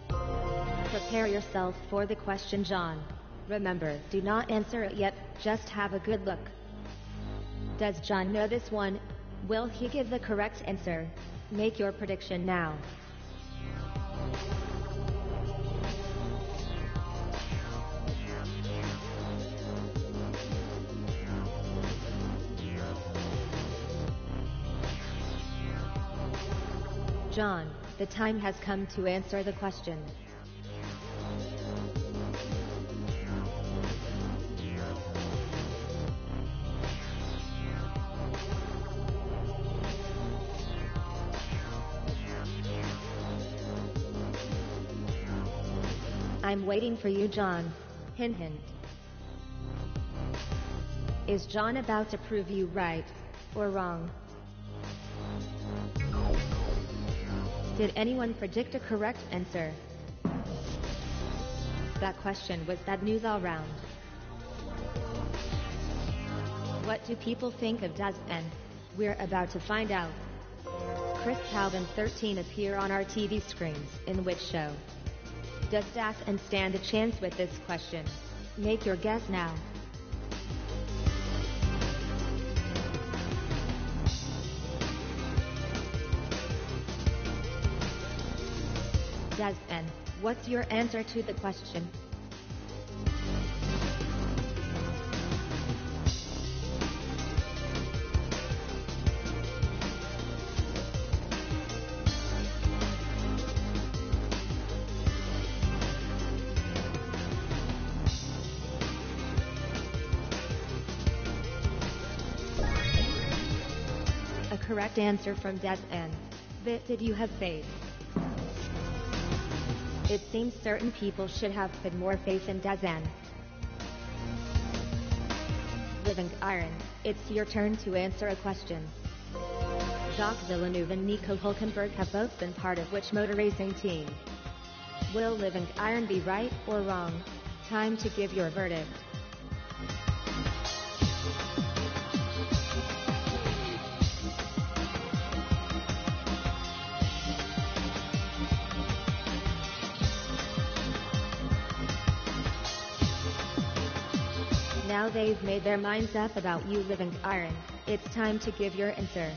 Prepare yourself for the question, John. Remember, do not answer it yet, just have a good look. Does John know this one? Will he give the correct answer? Make your prediction now. John, the time has come to answer the question. I'm waiting for you, John. Hint hint. Is John about to prove you right or wrong? Did anyone predict a correct answer? That question was bad news all round. What do people think of Daz? And we're about to find out. Chris Calvin 13 appear on our TV screens? In which show? Does Dazen stand a chance with this question? Make your guess now. Dazen, what's your answer to the question? A correct answer from Dazen. But did you have faith? It seems certain people should have put more faith in Dazen. Living Iron, it's your turn to answer a question. Jacques Villeneuve and Nico Hülkenberg have both been part of which motor racing team? Will Living Iron be right or wrong? Time to give your verdict. Now they've made their minds up about you, Living Iron. It's time to give your answer.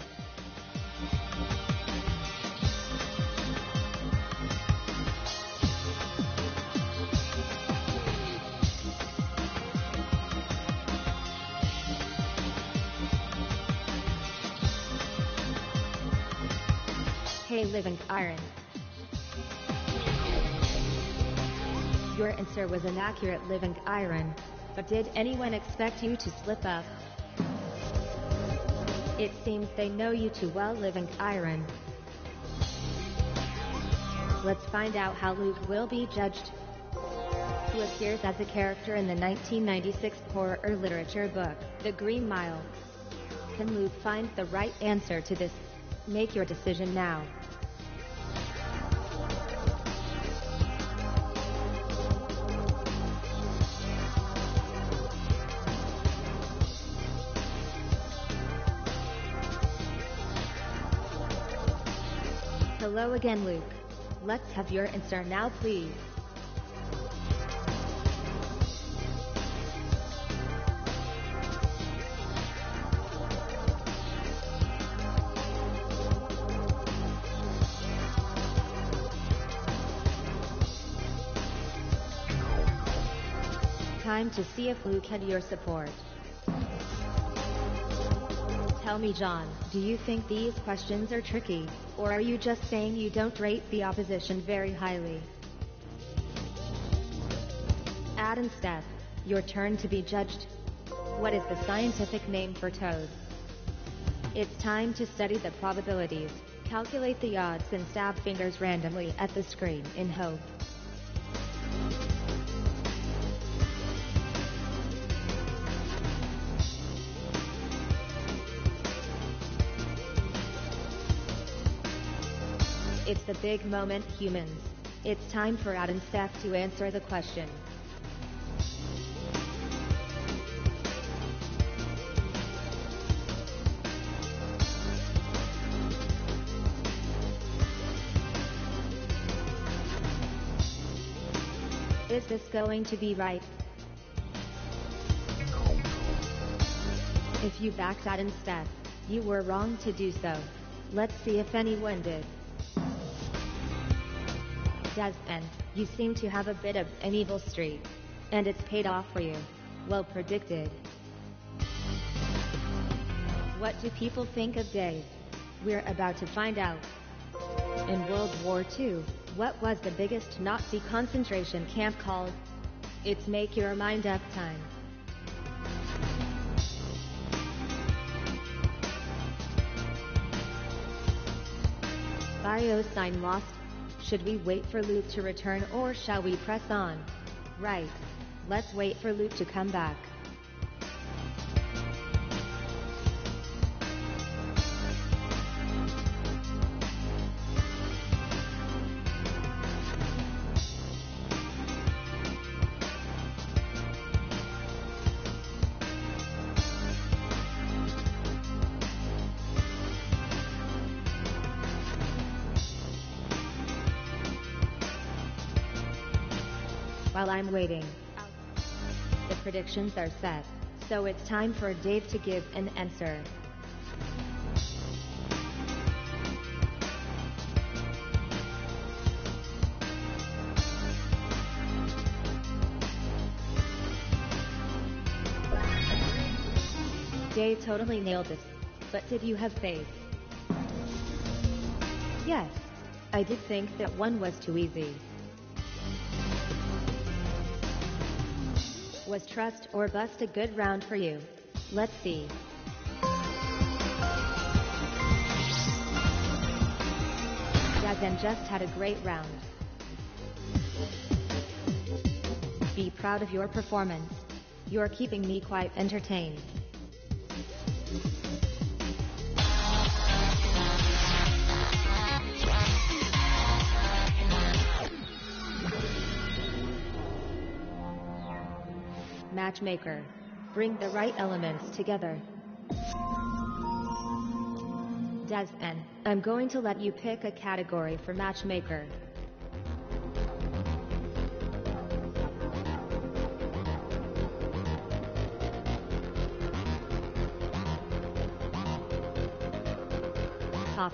Hey, Living Iron. Your answer was inaccurate, Living Iron. But did anyone expect you to slip up? It seems they know you too well, Living Iron. Let's find out how Luke will be judged. Who appears as a character in the 1996 horror literature book, The Green Mile? Can Luke find the right answer to this? Make your decision now. Hello again, Luke. Let's have your answer now, please. Time to see if Luke had your support. Tell me, John, do you think these questions are tricky, or are you just saying you don't rate the opposition very highly? Ad and Steph, your turn to be judged. What is the scientific name for toad? It's time to study the probabilities, calculate the odds and stab fingers randomly at the screen in hope. It's the big moment, humans. It's time for Ad and Steph to answer the question. Is this going to be right? If you backed Ad and Steph, you were wrong to do so. Let's see if anyone did. Dazen, you seem to have a bit of an evil streak. And it's paid off for you. Well predicted. What do people think of Dave? We're about to find out. In World War II, what was the biggest Nazi concentration camp called? It's make your mind up time. Bio sign lost. Should we wait for Luke to return or shall we press on? Right. Let's wait for Luke to come back. While I'm waiting, the predictions are set, so it's time for Dave to give an answer. Dave totally nailed this, but did you have faith? Yes, I did think that one was too easy. Was trust or bust a good round for you? Let's see. Dazen just had a great round. Be proud of your performance. You're keeping me quite entertained. Matchmaker. Bring the right elements together. Dazen, I'm going to let you pick a category for Matchmaker. Pop.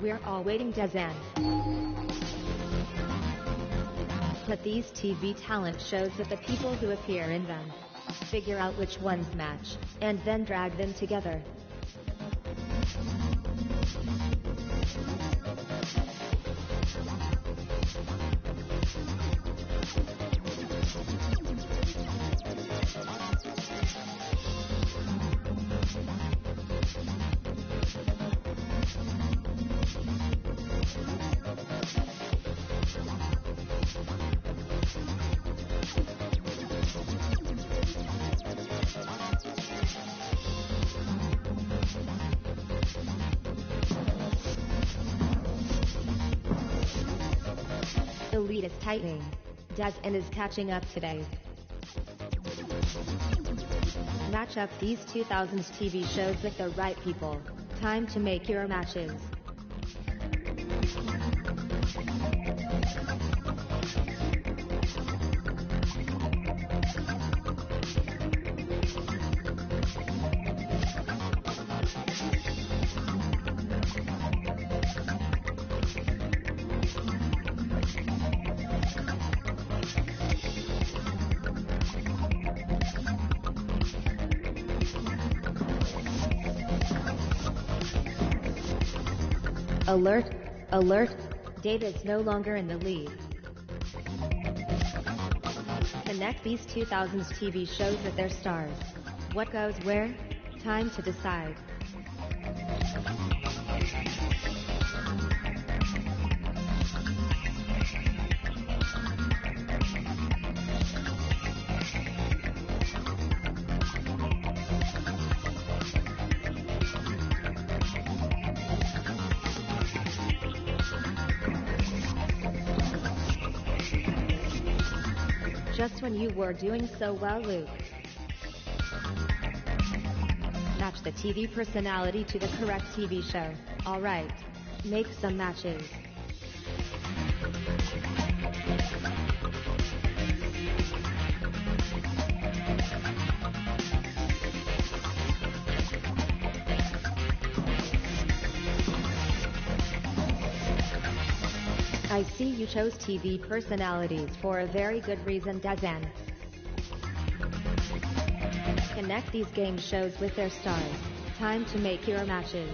We're all waiting, Dazen. Put these TV talent shows with the people who appear in them. Figure out which ones match, and then drag them together. The lead is tightening. Dazen is catching up today. Match up these 2000s TV shows with the right people. Time to make your matches. Alert, alert, Dave is no longer in the lead. Connect these 2000s TV shows with their stars. What goes where? Time to decide. Just when you were doing so well, Luke. Match the TV personality to the correct TV show. Alright. Make some matches. I see you chose TV personalities for a very good reason, Dazen. Connect these game shows with their stars. Time to make your matches.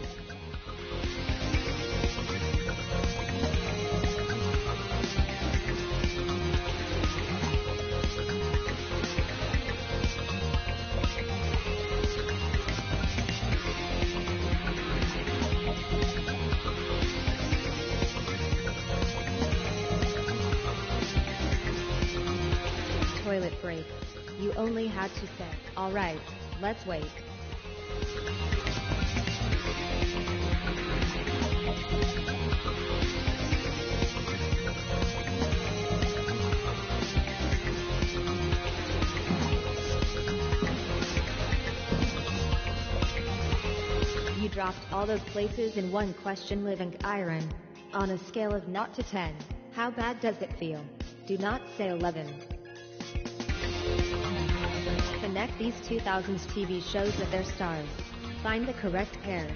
Toilet break. You only had to say, alright, let's wait. You dropped all those places in one question, living iron. On a scale of 0 to 10, how bad does it feel? Do not say 11. Connect these 2000s TV shows with their stars. Find the correct pairs.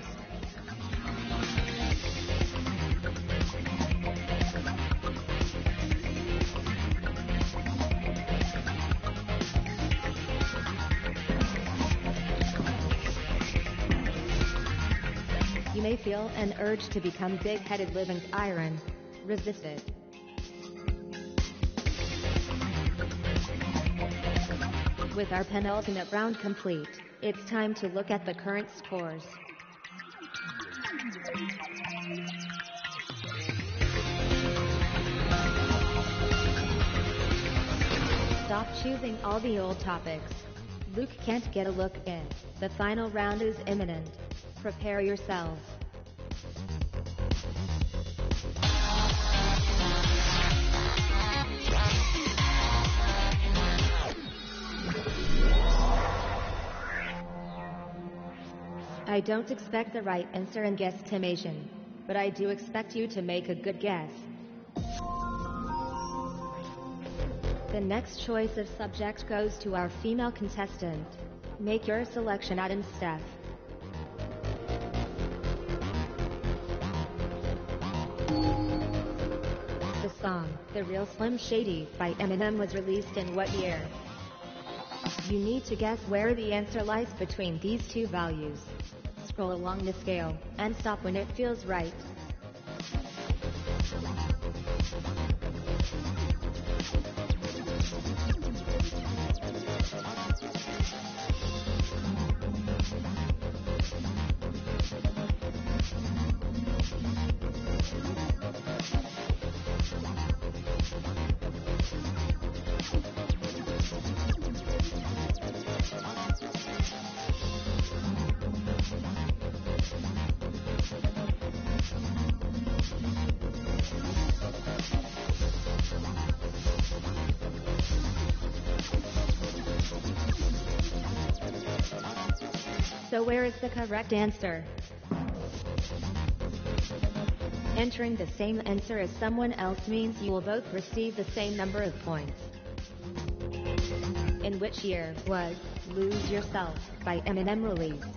You may feel an urge to become big-headed living iron. Resist it. With our penultimate round complete, it's time to look at the current scores. Stop choosing all the old topics. Luke can't get a look in. The final round is imminent. Prepare yourselves. I don't expect the right answer in guesstimation, but I do expect you to make a good guess. The next choice of subject goes to our female contestant. Make your selection, Adam Steph. The song, The Real Slim Shady, by Eminem was released in what year? You need to guess where the answer lies between these two values. Scroll along the scale, and stop when it feels right. So where is the correct answer? Entering the same answer as someone else means you will both receive the same number of points. In which year was Lose Yourself by Eminem released?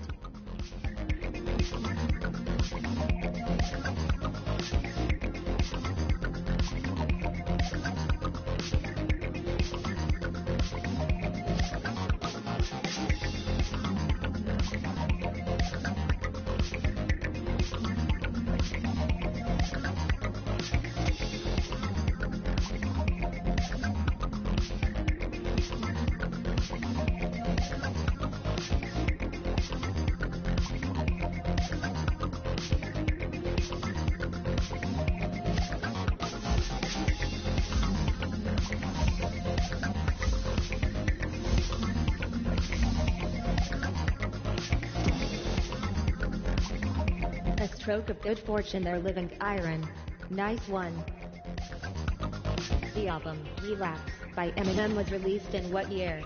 Stroke of good fortune there, living iron. Nice one. The album, Relapse, by Eminem was released in what year?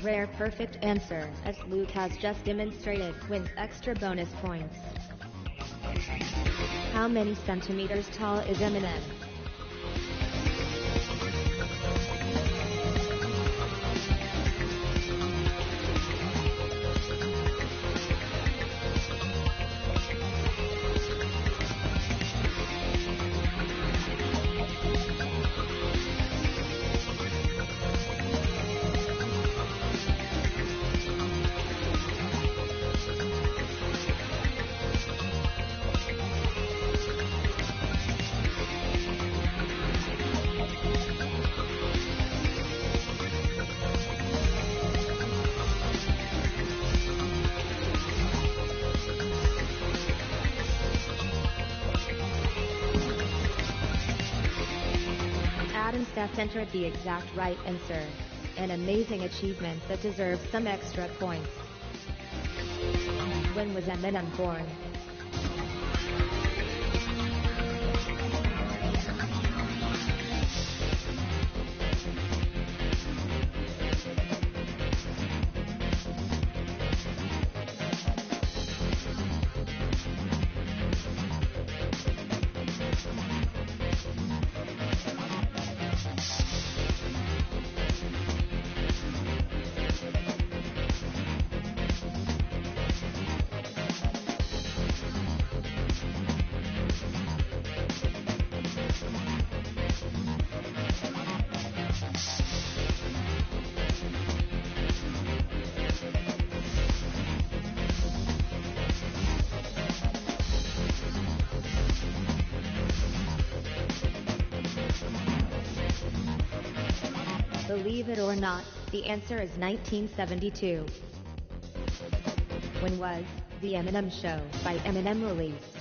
Rare perfect answer, as Luke has just demonstrated, wins extra bonus points. How many centimeters tall is Eminem? just entered the exact right answer. An amazing achievement that deserves some extra points. When was Eminem born? Believe it or not, the answer is 1972. When was The Eminem Show by Eminem released?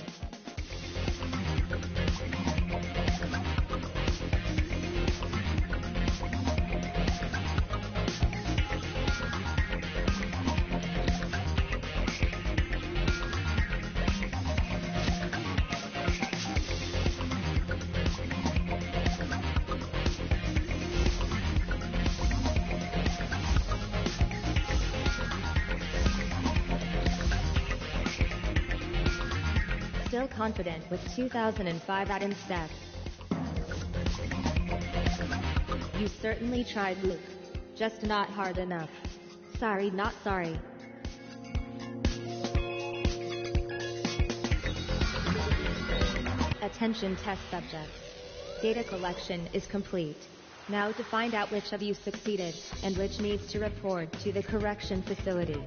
Still confident with 2005 at instead. You certainly tried, Luke. Just not hard enough. Sorry, not sorry. Attention test subjects. Data collection is complete. Now to find out which of you succeeded, and which needs to report to the correction facility.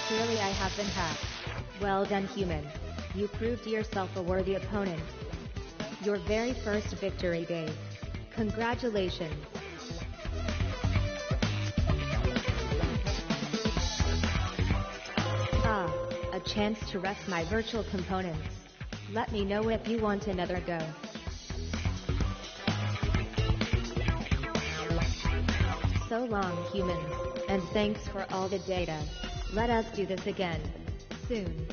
Clearly I have been hacked. Well done, human. You proved yourself a worthy opponent. Your very first victory, Dave. Congratulations. Ah, a chance to rest my virtual components. Let me know if you want another go. So long, humans, and thanks for all the data. Let us do this again, soon.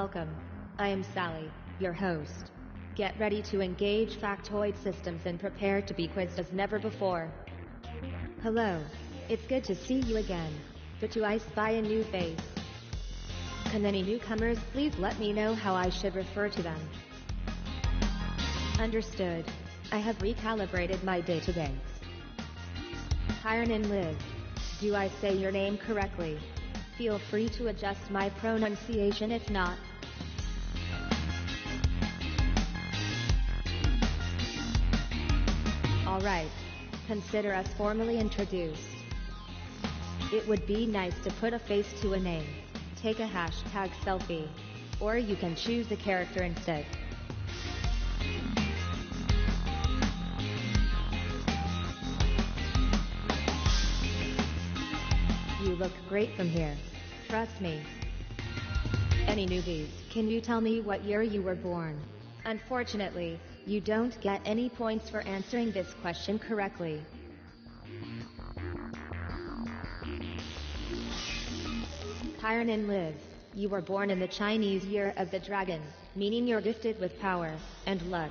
Welcome. I am Sally, your host. Get ready to engage factoid systems and prepare to be quizzed as never before. Hello. It's good to see you again. But do I spy a new face? Can any newcomers please let me know how I should refer to them? Understood. I have recalibrated my database. Kyron Liv. Do I say your name correctly? Feel free to adjust my pronunciation if not. Alright. Consider us formally introduced. It would be nice to put a face to a name. Take a hashtag selfie. Or you can choose a character instead. You look great from here. Trust me. Any newbies, can you tell me what year you were born? Unfortunately, you don't get any points for answering this question correctly. Kyron Liv. You were born in the Chinese Year of the Dragon, meaning you're gifted with power and luck.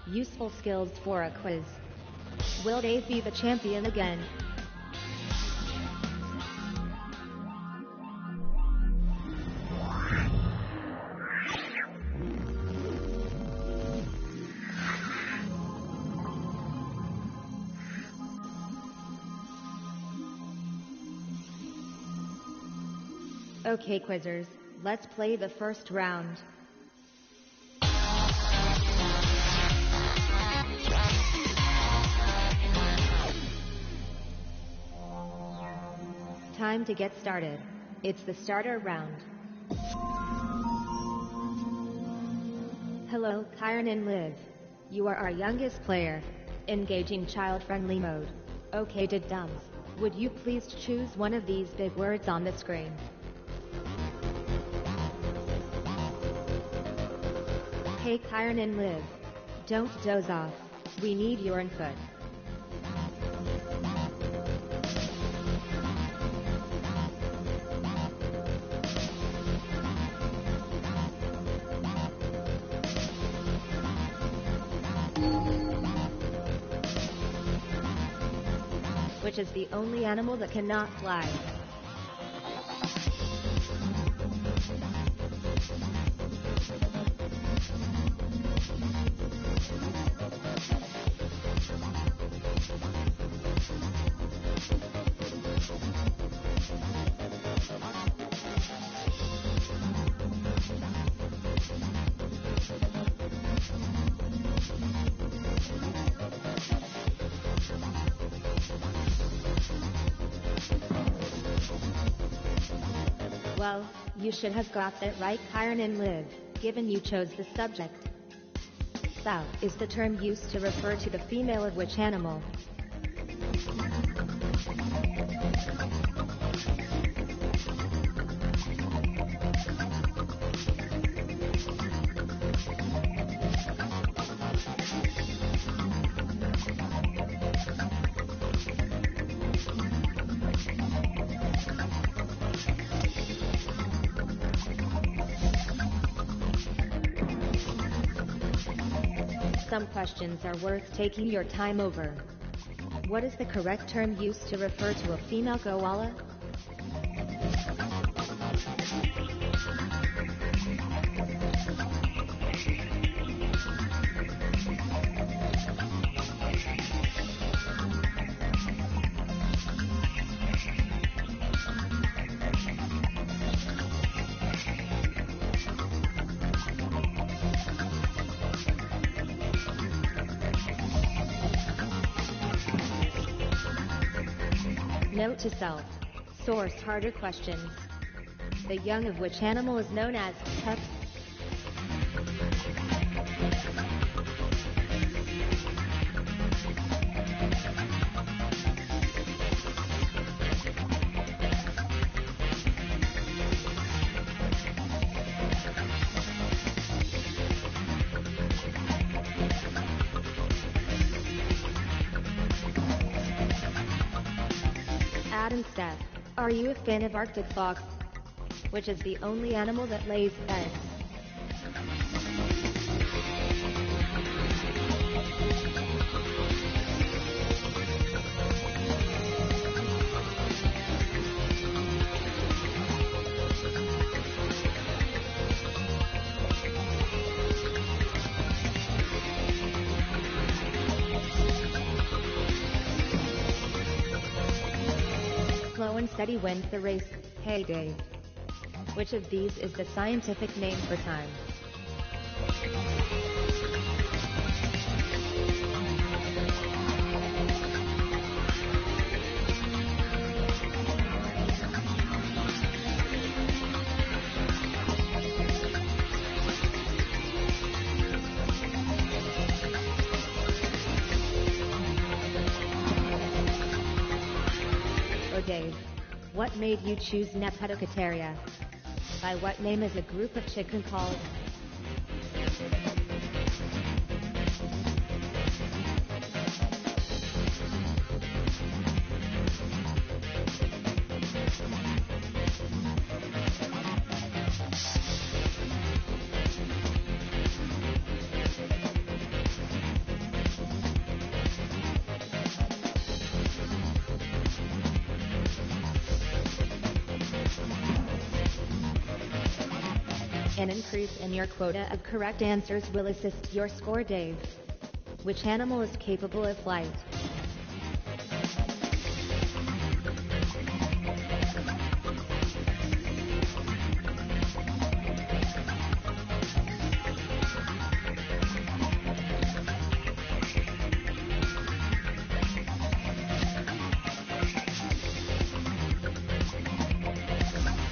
Useful skills for a quiz. Will Dave be the champion again? Okay, quizzers, let's play the first round. Time to get started. It's the starter round. Hello, Kyron Liv. You are our youngest player. Engaging child-friendly mode. Okay, dums. Would you please choose one of these big words on the screen? Hey Kyron Liv. Don't doze off. We need your input. Which is the only animal that cannot fly? Well, you should have got that right, Kyron Liv, given you chose the subject. Sow is the term used to refer to the female of which animal? Some questions are worth taking your time over. What is the correct term used to refer to a female koala? Note to self. Source harder questions. The young of which animal is known as pup? Adam Steph, are you a fan of Arctic fox? Which is the only animal that lays eggs? steady wins the race. Hey Dave. Which of these is the scientific name for time? Dave. What made you choose Nepetocataria? By what name is a group of chicken called? An increase in your quota of correct answers will assist your score, Dave. Which animal is capable of flight?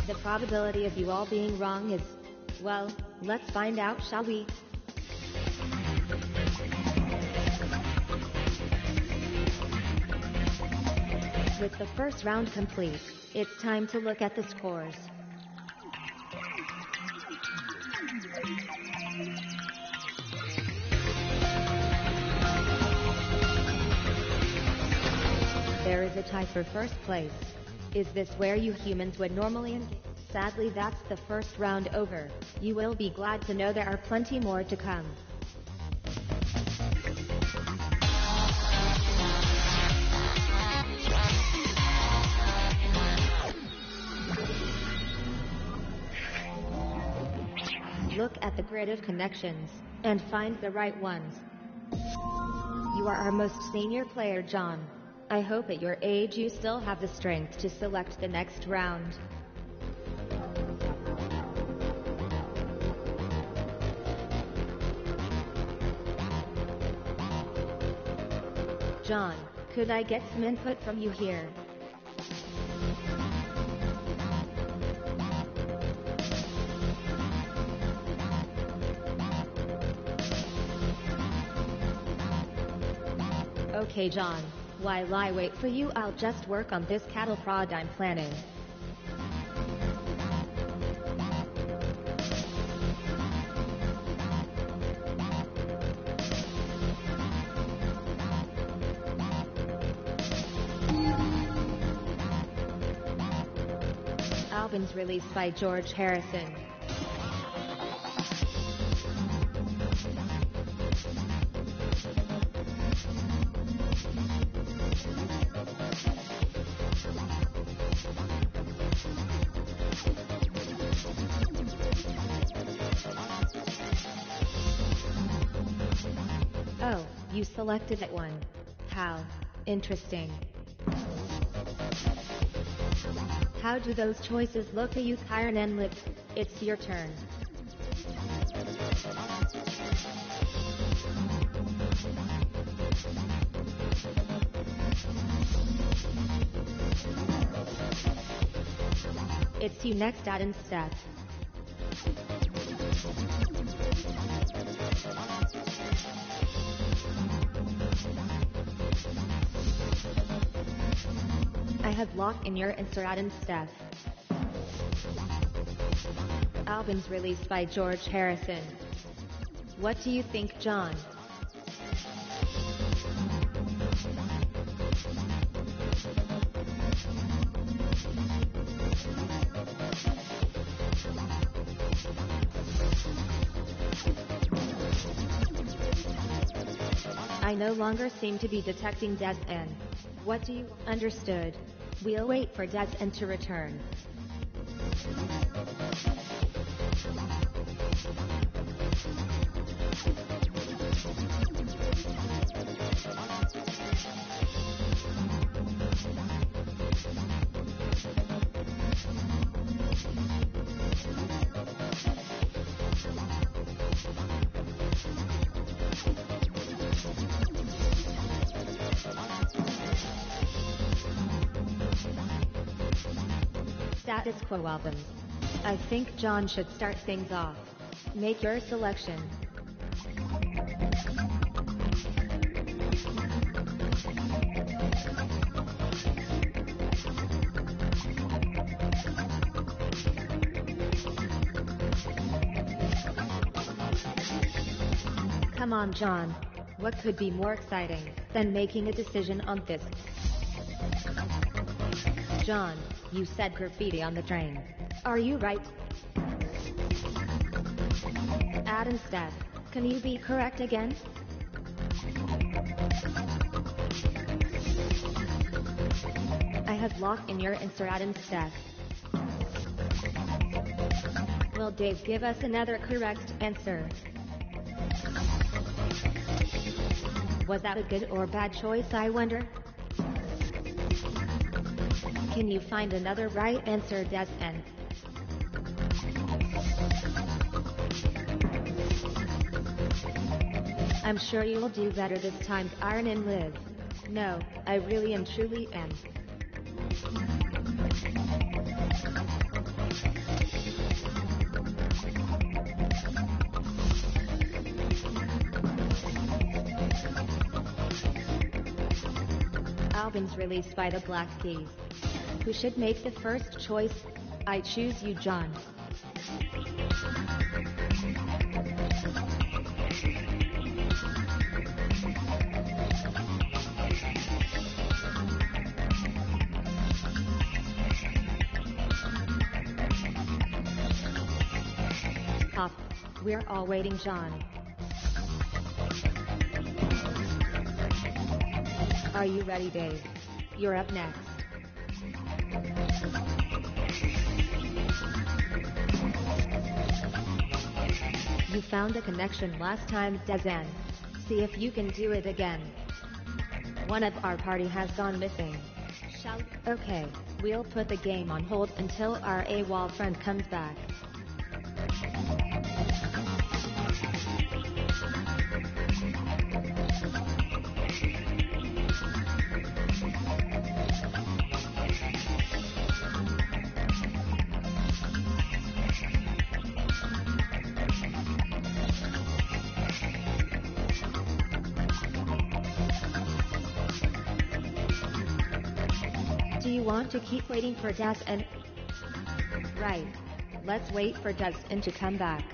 The probability of you all being wrong is, well, let's find out, shall we? With the first round complete, it's time to look at the scores. There is a tie for first place. Is this where you humans would normally engage? Sadly, that's the first round over. You will be glad to know there are plenty more to come. Look at the grid of connections and find the right ones. You are our most senior player, John. I hope at your age you still have the strength to select the next round. John, could I get some input from you here? Okay, John. While I wait for you, I'll just work on this cattle prod I'm planning. Albums released by George Harrison. Oh, you selected that one. How interesting. How do those choices look to you, Kyron and Lip? It's your turn. It's you next, Adam Steph. I have locked in your answer, Adam Steph. Albums released by George Harrison. What do you think, John? I no longer seem to be detecting Des N. What do you understood? We'll wait for Des N to return. status quo albums. I think John should start things off. Make your selection. Come on, John. What could be more exciting than making a decision on this? John, you said graffiti on the train. Are you right? Adam Steph, can you be correct again? I have locked in your answer, Adam Steph. Will Dave give us another correct answer? Was that a good or bad choice, I wonder? Can you find another right answer, Desmond? I'm sure you'll do better this time, Iron and Liv. No, I really and truly am. Albums released by the Black Keys. Who should make the first choice? I choose you, John. Pop, we're all waiting, John. Are you ready, Dave? You're up next. You found a connection last time, Dezen. See if you can do it again. One of our party has gone missing. Okay, we'll put the game on hold until our AWOL friend comes back. Do you want to keep waiting for Desmond? Right. Let's wait for Desmond to come back.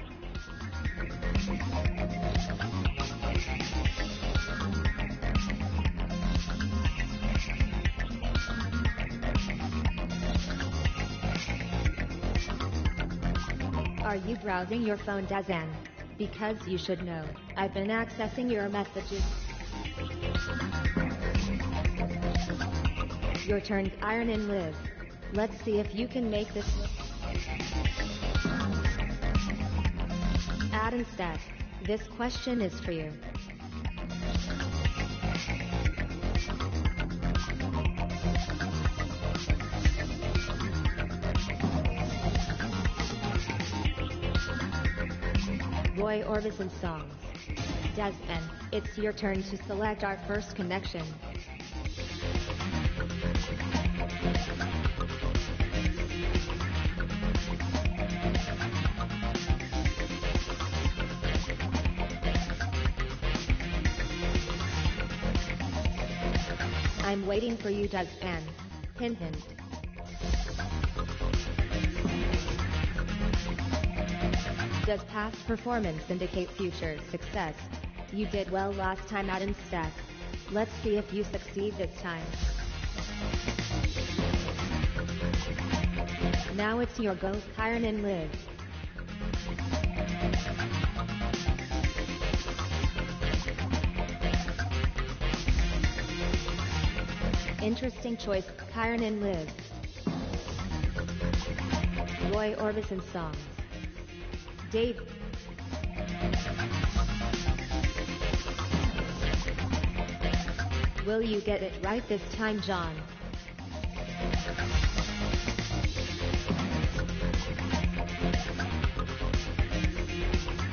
Are you browsing your phone, Desmond? Because you should know, I've been accessing your messages. Your turn, Iron and Liv. Let's see if you can make this. Adam Steph, this question is for you. Roy Orbison songs. Desmond, it's your turn to select our first connection. I'm waiting for you, Desmond. Hint hint. Does past performance indicate future success? You did well last time, Adam Steph. Let's see if you succeed this time. Now it's your go, Iron and Liv. Interesting choice, Kyron and Liv. Roy Orbison songs. Dave. Will you get it right this time, John?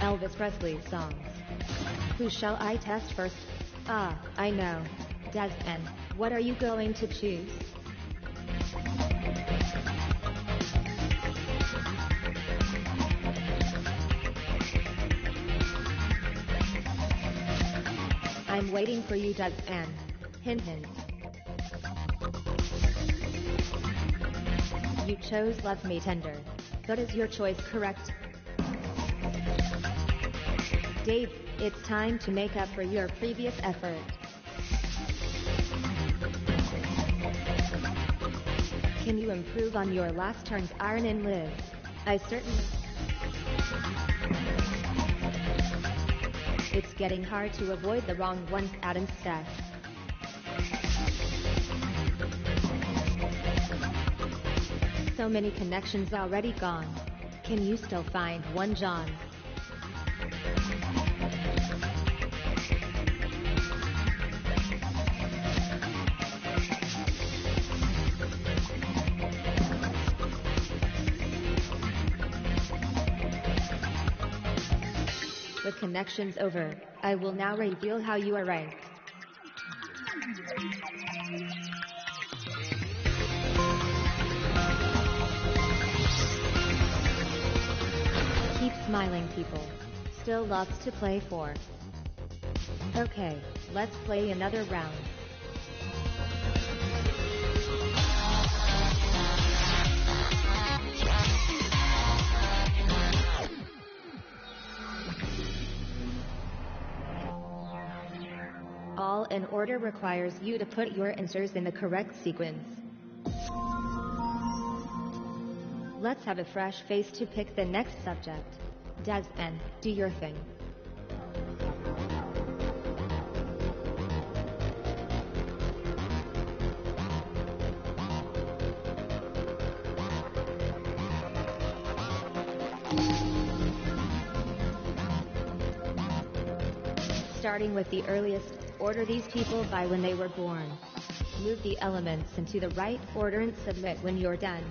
Elvis Presley songs. Who shall I test first? Ah, I know. Desmond, what are you going to choose? I'm waiting for you, Doug, and hint hint. You chose Love Me Tender. But is your choice correct? Dave, it's time to make up for your previous effort. Can you improve on your last turns, Aaron and Liv? I certainly... It's getting hard to avoid the wrong ones, Adam Steph. So many connections already gone. Can you still find one, John? With connections over, I will now reveal how you are ranked. Keep smiling, people. Still lots to play for. Okay, let's play another round. All in order requires you to put your answers in the correct sequence. Let's have a fresh face to pick the next subject. Des, and do your thing. Starting with the earliest, order these people by when they were born. Move the elements into the right order and submit when you're done.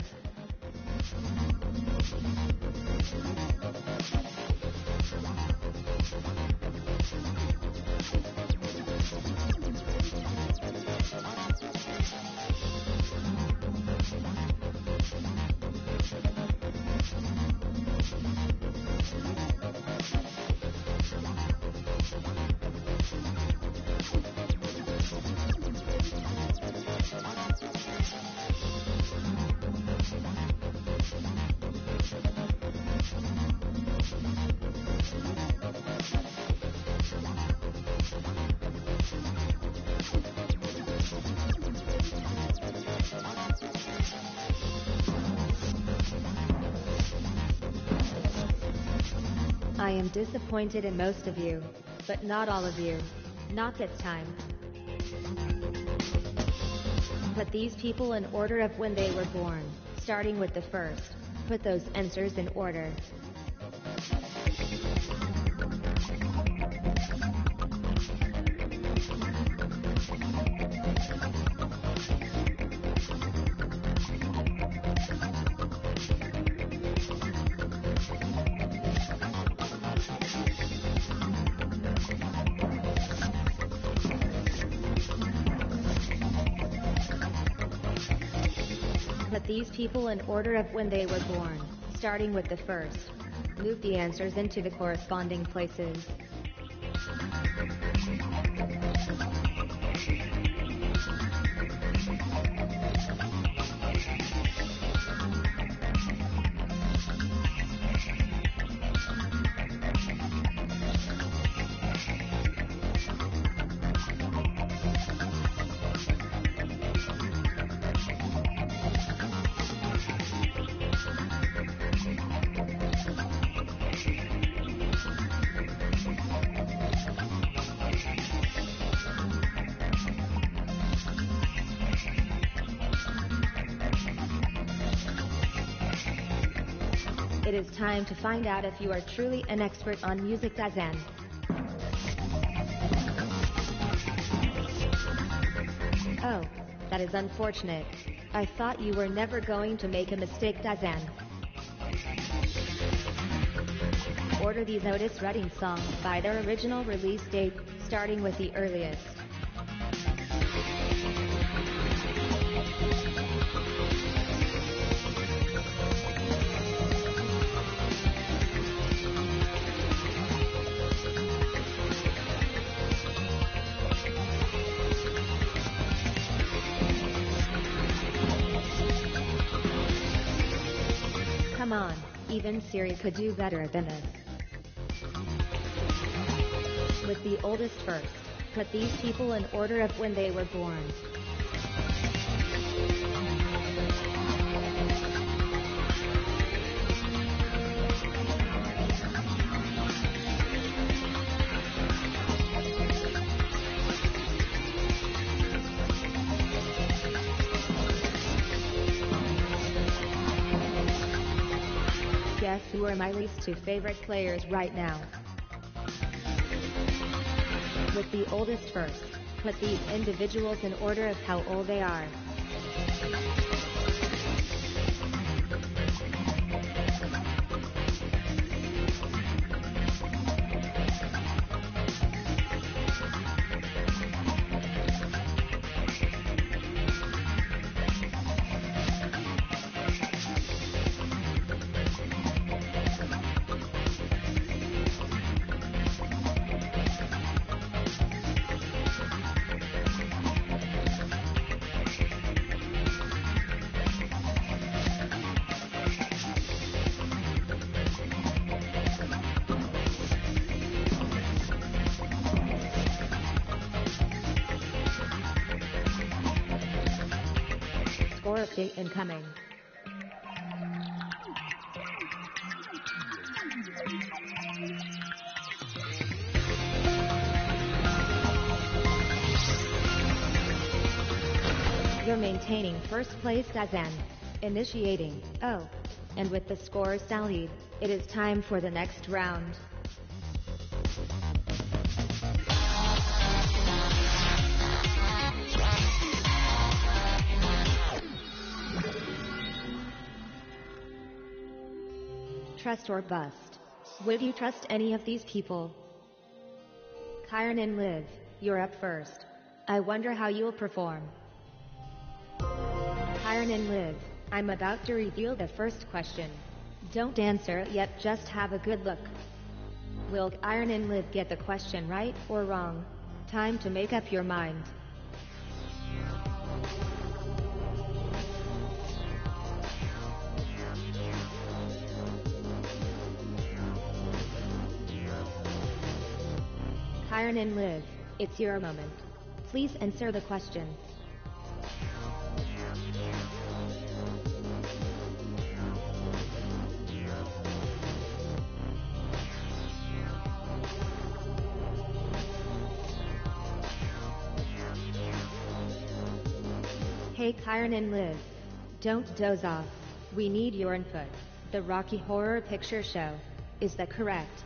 I am disappointed in most of you, but not all of you. Not this time. Put these people in order of when they were born, starting with the first. Put those answers in order. These people in order of when they were born, starting with the first. Move the answers into the corresponding places. It is time to find out if you are truly an expert on music, Dazan. Oh, that is unfortunate. I thought you were never going to make a mistake, Dazan. Order these Otis Redding songs by their original release date, starting with the earliest. on, even Siri could do better than this. With the oldest first, put these people in order of when they were born. Guess who are my least two favorite players right now? With the oldest first, put these individuals in order of how old they are. Score update incoming. You're maintaining first place as an initiating. Oh, and with the scores tallied, it is time for the next round. Trust or bust. Would you trust any of these people? Kyron and Liv, you're up first. I wonder how you'll perform. Kyron and Liv, I'm about to reveal the first question. Don't answer it yet, just have a good look. Will Kyron and Liv get the question right or wrong? Time to make up your mind. Kyron and Liv, it's your moment. Please answer the question. Hey Kyron and Liv, don't doze off. We need your input. The Rocky Horror Picture Show. Is that correct?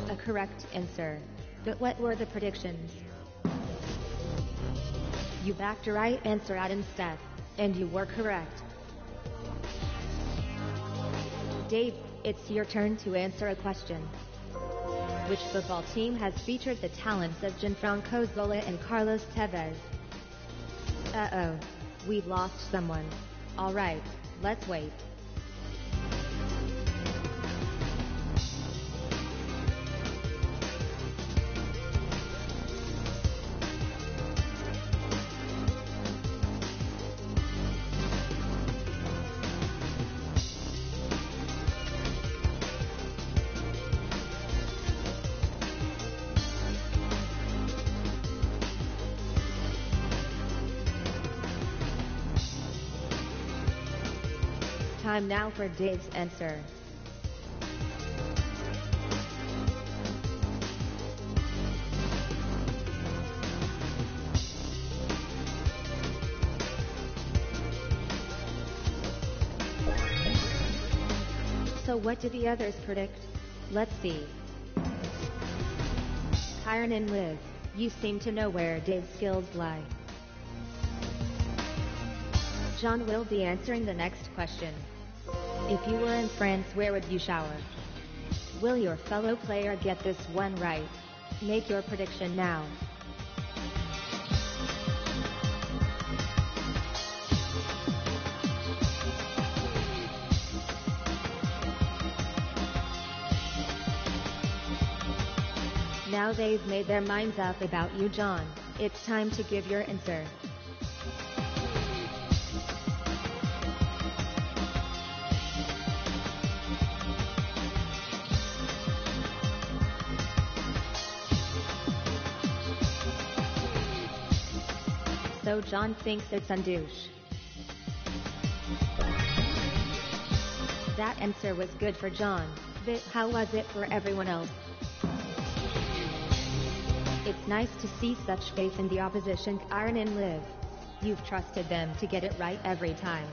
A correct answer. But what were the predictions? You backed a right answer out instead, and you were correct. Dave, it's your turn to answer a question. Which football team has featured the talents of Gianfranco Zola and Carlos Tevez? Uh-oh. We've lost someone. Alright, let's wait. Time now for Dave's answer. So what did the others predict? Let's see. Kyron and Liv, you seem to know where Dave's skills lie. John will be answering the next question. If you were in France, where would you shower? Will your fellow player get this one right? Make your prediction now. Now they've made their minds up about you, John. It's time to give your answer. So John thinks it's a douche. That answer was good for John, but how was it for everyone else? It's nice to see such faith in the opposition, Aaron and Liv. You've trusted them to get it right every time.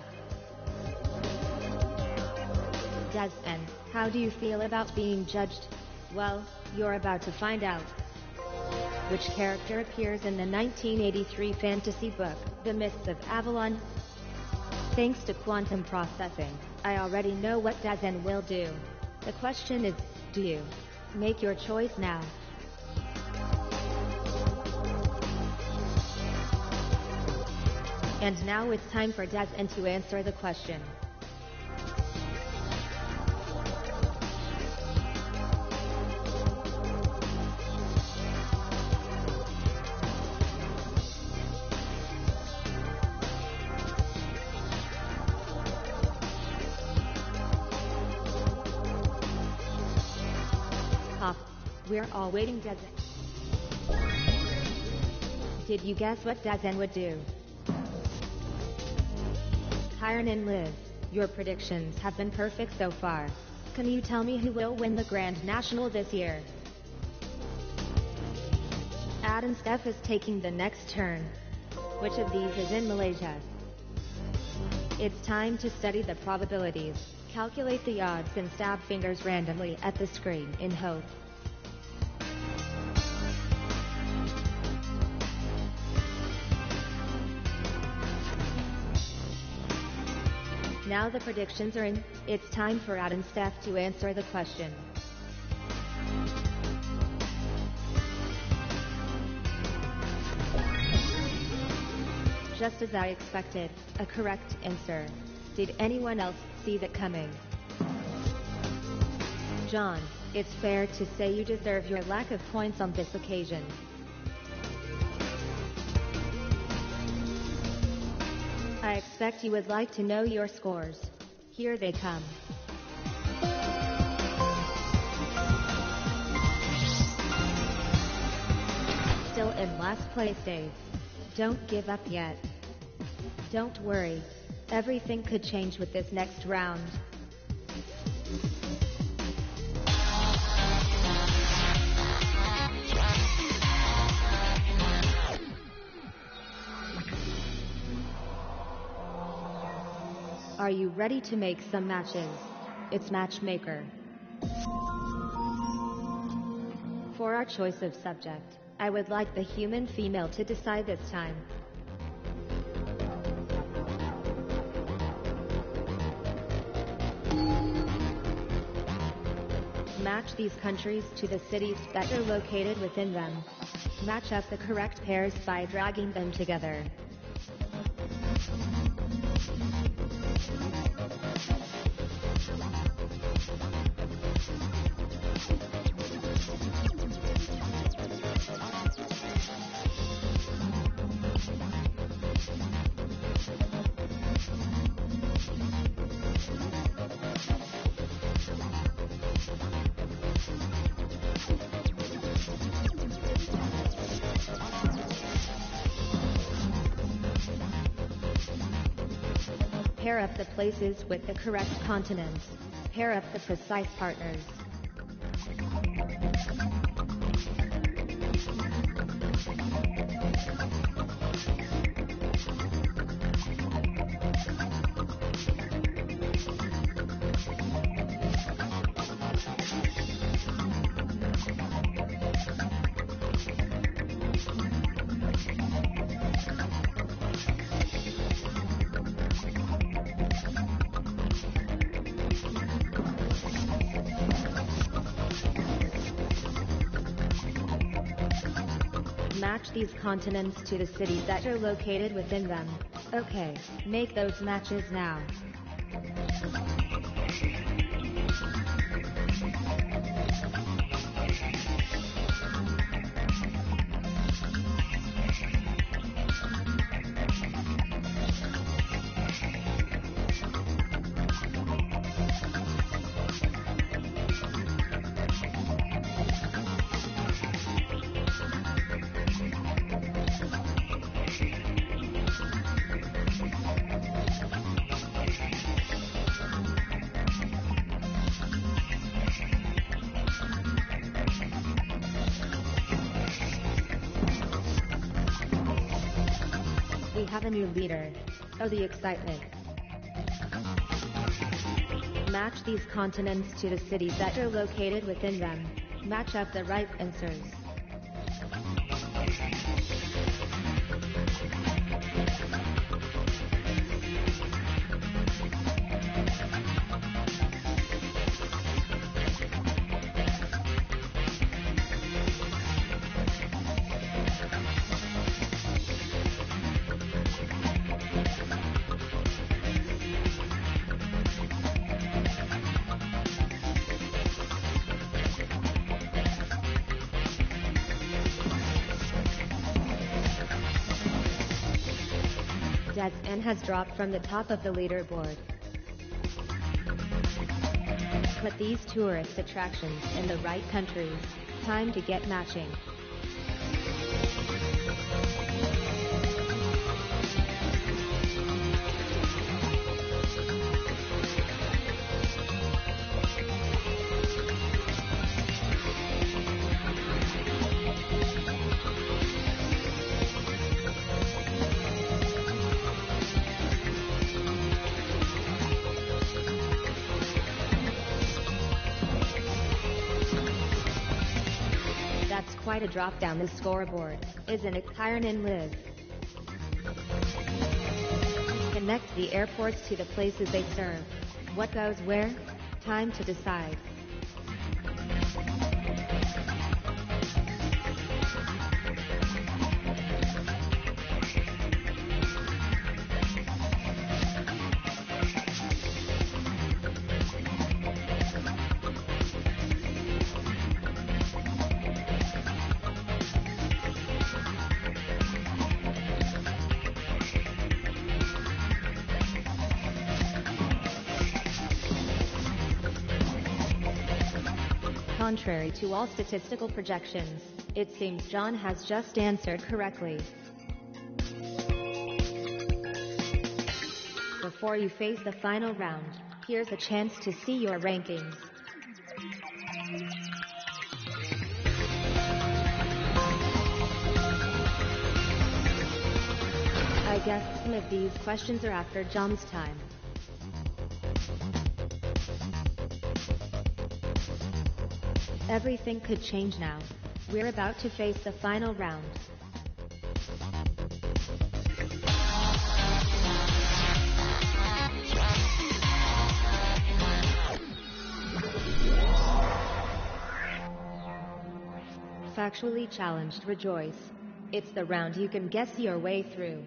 Des, and how do you feel about being judged? Well, you're about to find out. Which character appears in the 1983 fantasy book, The Mists of Avalon? Thanks to quantum processing, I already know what Dazen will do. The question is, do you? Make your choice now. And now it's time for Dazen to answer the question. We're all waiting, Dazen. Did you guess what Dazen would do? Kyron and Liv, your predictions have been perfect so far. Can you tell me who will win the Grand National this year? Ad and Steph is taking the next turn. Which of these is in Malaysia? It's time to study the probabilities, calculate the odds and stab fingers randomly at the screen in hope. Now the predictions are in, it's time for Ad and Steph to answer the question. Just as I expected, a correct answer. Did anyone else see that coming? John, it's fair to say you deserve your lack of points on this occasion. I expect you would like to know your scores. Here they come. Still in last place, Dave. Don't give up yet. Don't worry. Everything could change with this next round. Are you ready to make some matches? It's Matchmaker. For our choice of subject, I would like the human female to decide this time. Match these countries to the cities that are located within them. Match up the correct pairs by dragging them together. Pair up the places with the correct continents. Pair up the precise partners. Match these continents to the cities that are located within them. Okay, make those matches now. have a new leader. Oh, the excitement. Match these continents to the cities that are located within them. Match up the right answers. Dad's N has dropped from the top of the leaderboard. Put these tourist attractions in the right countries. Time to get matching. That's quite a drop down the scoreboard, isn't it, Tyron and Liv? Connect the airports to the places they serve. What goes where? Time to decide. Contrary to all statistical projections, it seems John has just answered correctly. Before you face the final round, here's a chance to see your rankings. I guess some of these questions are after John's time. Everything could change now. We're about to face the final round. Factually challenged, rejoice. It's the round you can guess your way through.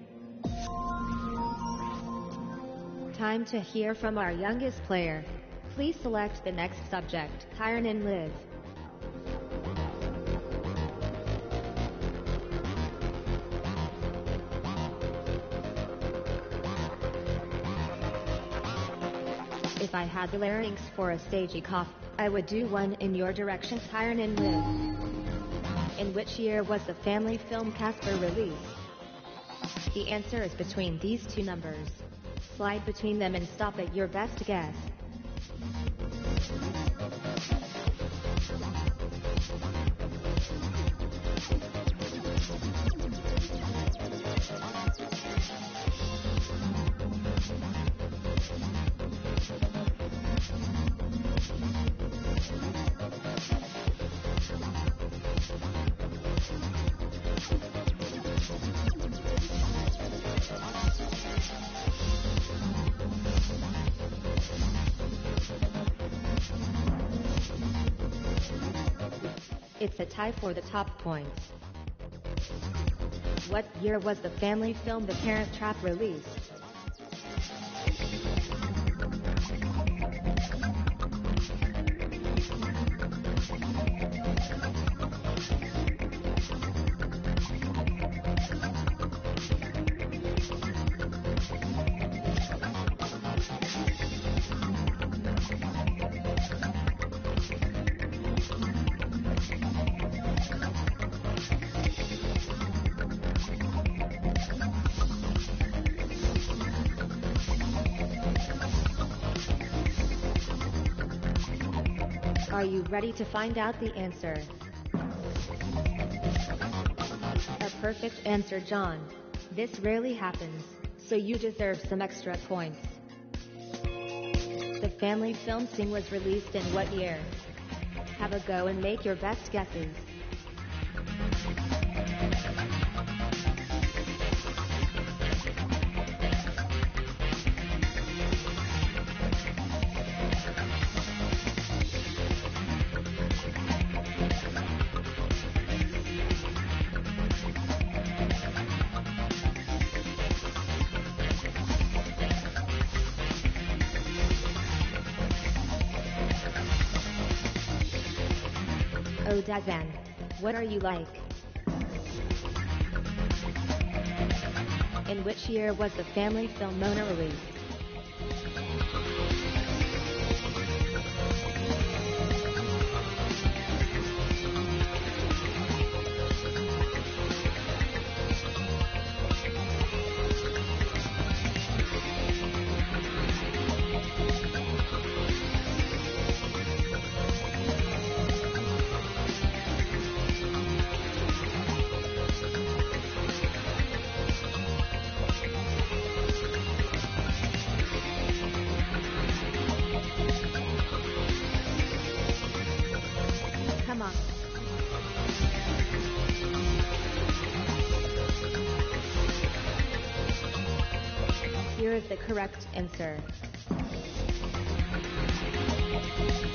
Time to hear from our youngest player. Please select the next subject, Tyron and Liv. If I had the larynx for a stagey cough, I would do one in your direction, Tyron and Liv. In which year was the family film Casper released? The answer is between these two numbers. Slide between them and stop at your best guess. It's a tie for the top points. What year was the family film The Parent Trap released? Are you ready to find out the answer? A perfect answer, John. This rarely happens, so you deserve some extra points. The family film Sing was released in what year? Have a go and make your best guesses. Oh Dazan, what are you like? In which year was the family film Mona released? Come on. Here is the correct answer.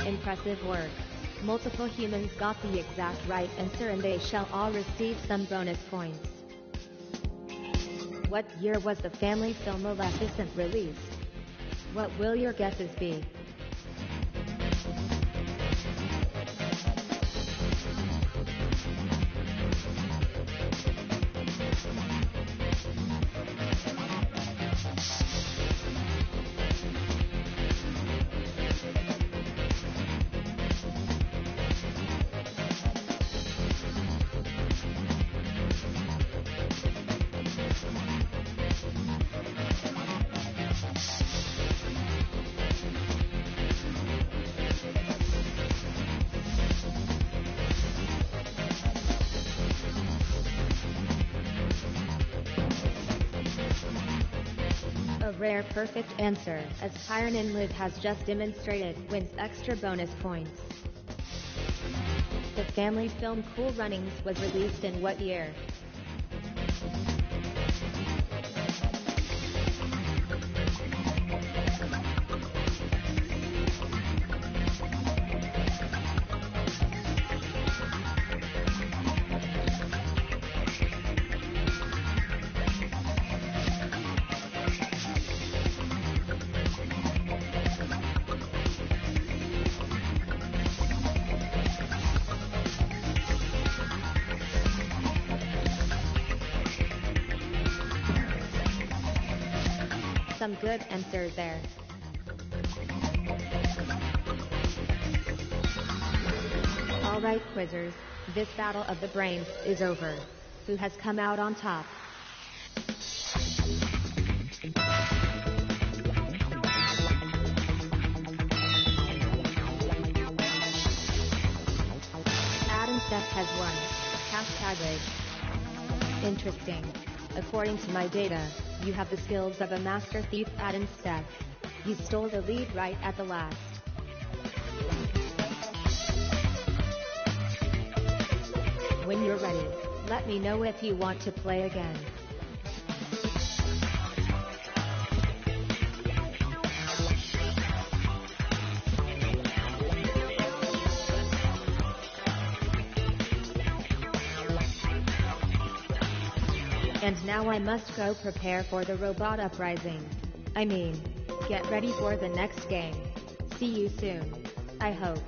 Impressive work. Multiple humans got the exact right answer and they shall all receive some bonus points. What year was the family film Maleficent released? What will your guesses be? A rare perfect answer, as Tyron Liv has just demonstrated, wins extra bonus points. The family film Cool Runnings was released in what year? Some good answers there. Alright quizzers, this battle of the brains is over. Who has come out on top? Adam Steph has won. Hashtag rage. Interesting. According to my data, you have the skills of a master thief, Adam Steph. You stole the lead right at the last. When you're ready, let me know if you want to play again. And now I must go prepare for the robot uprising. I mean, get ready for the next game. See you soon. I hope.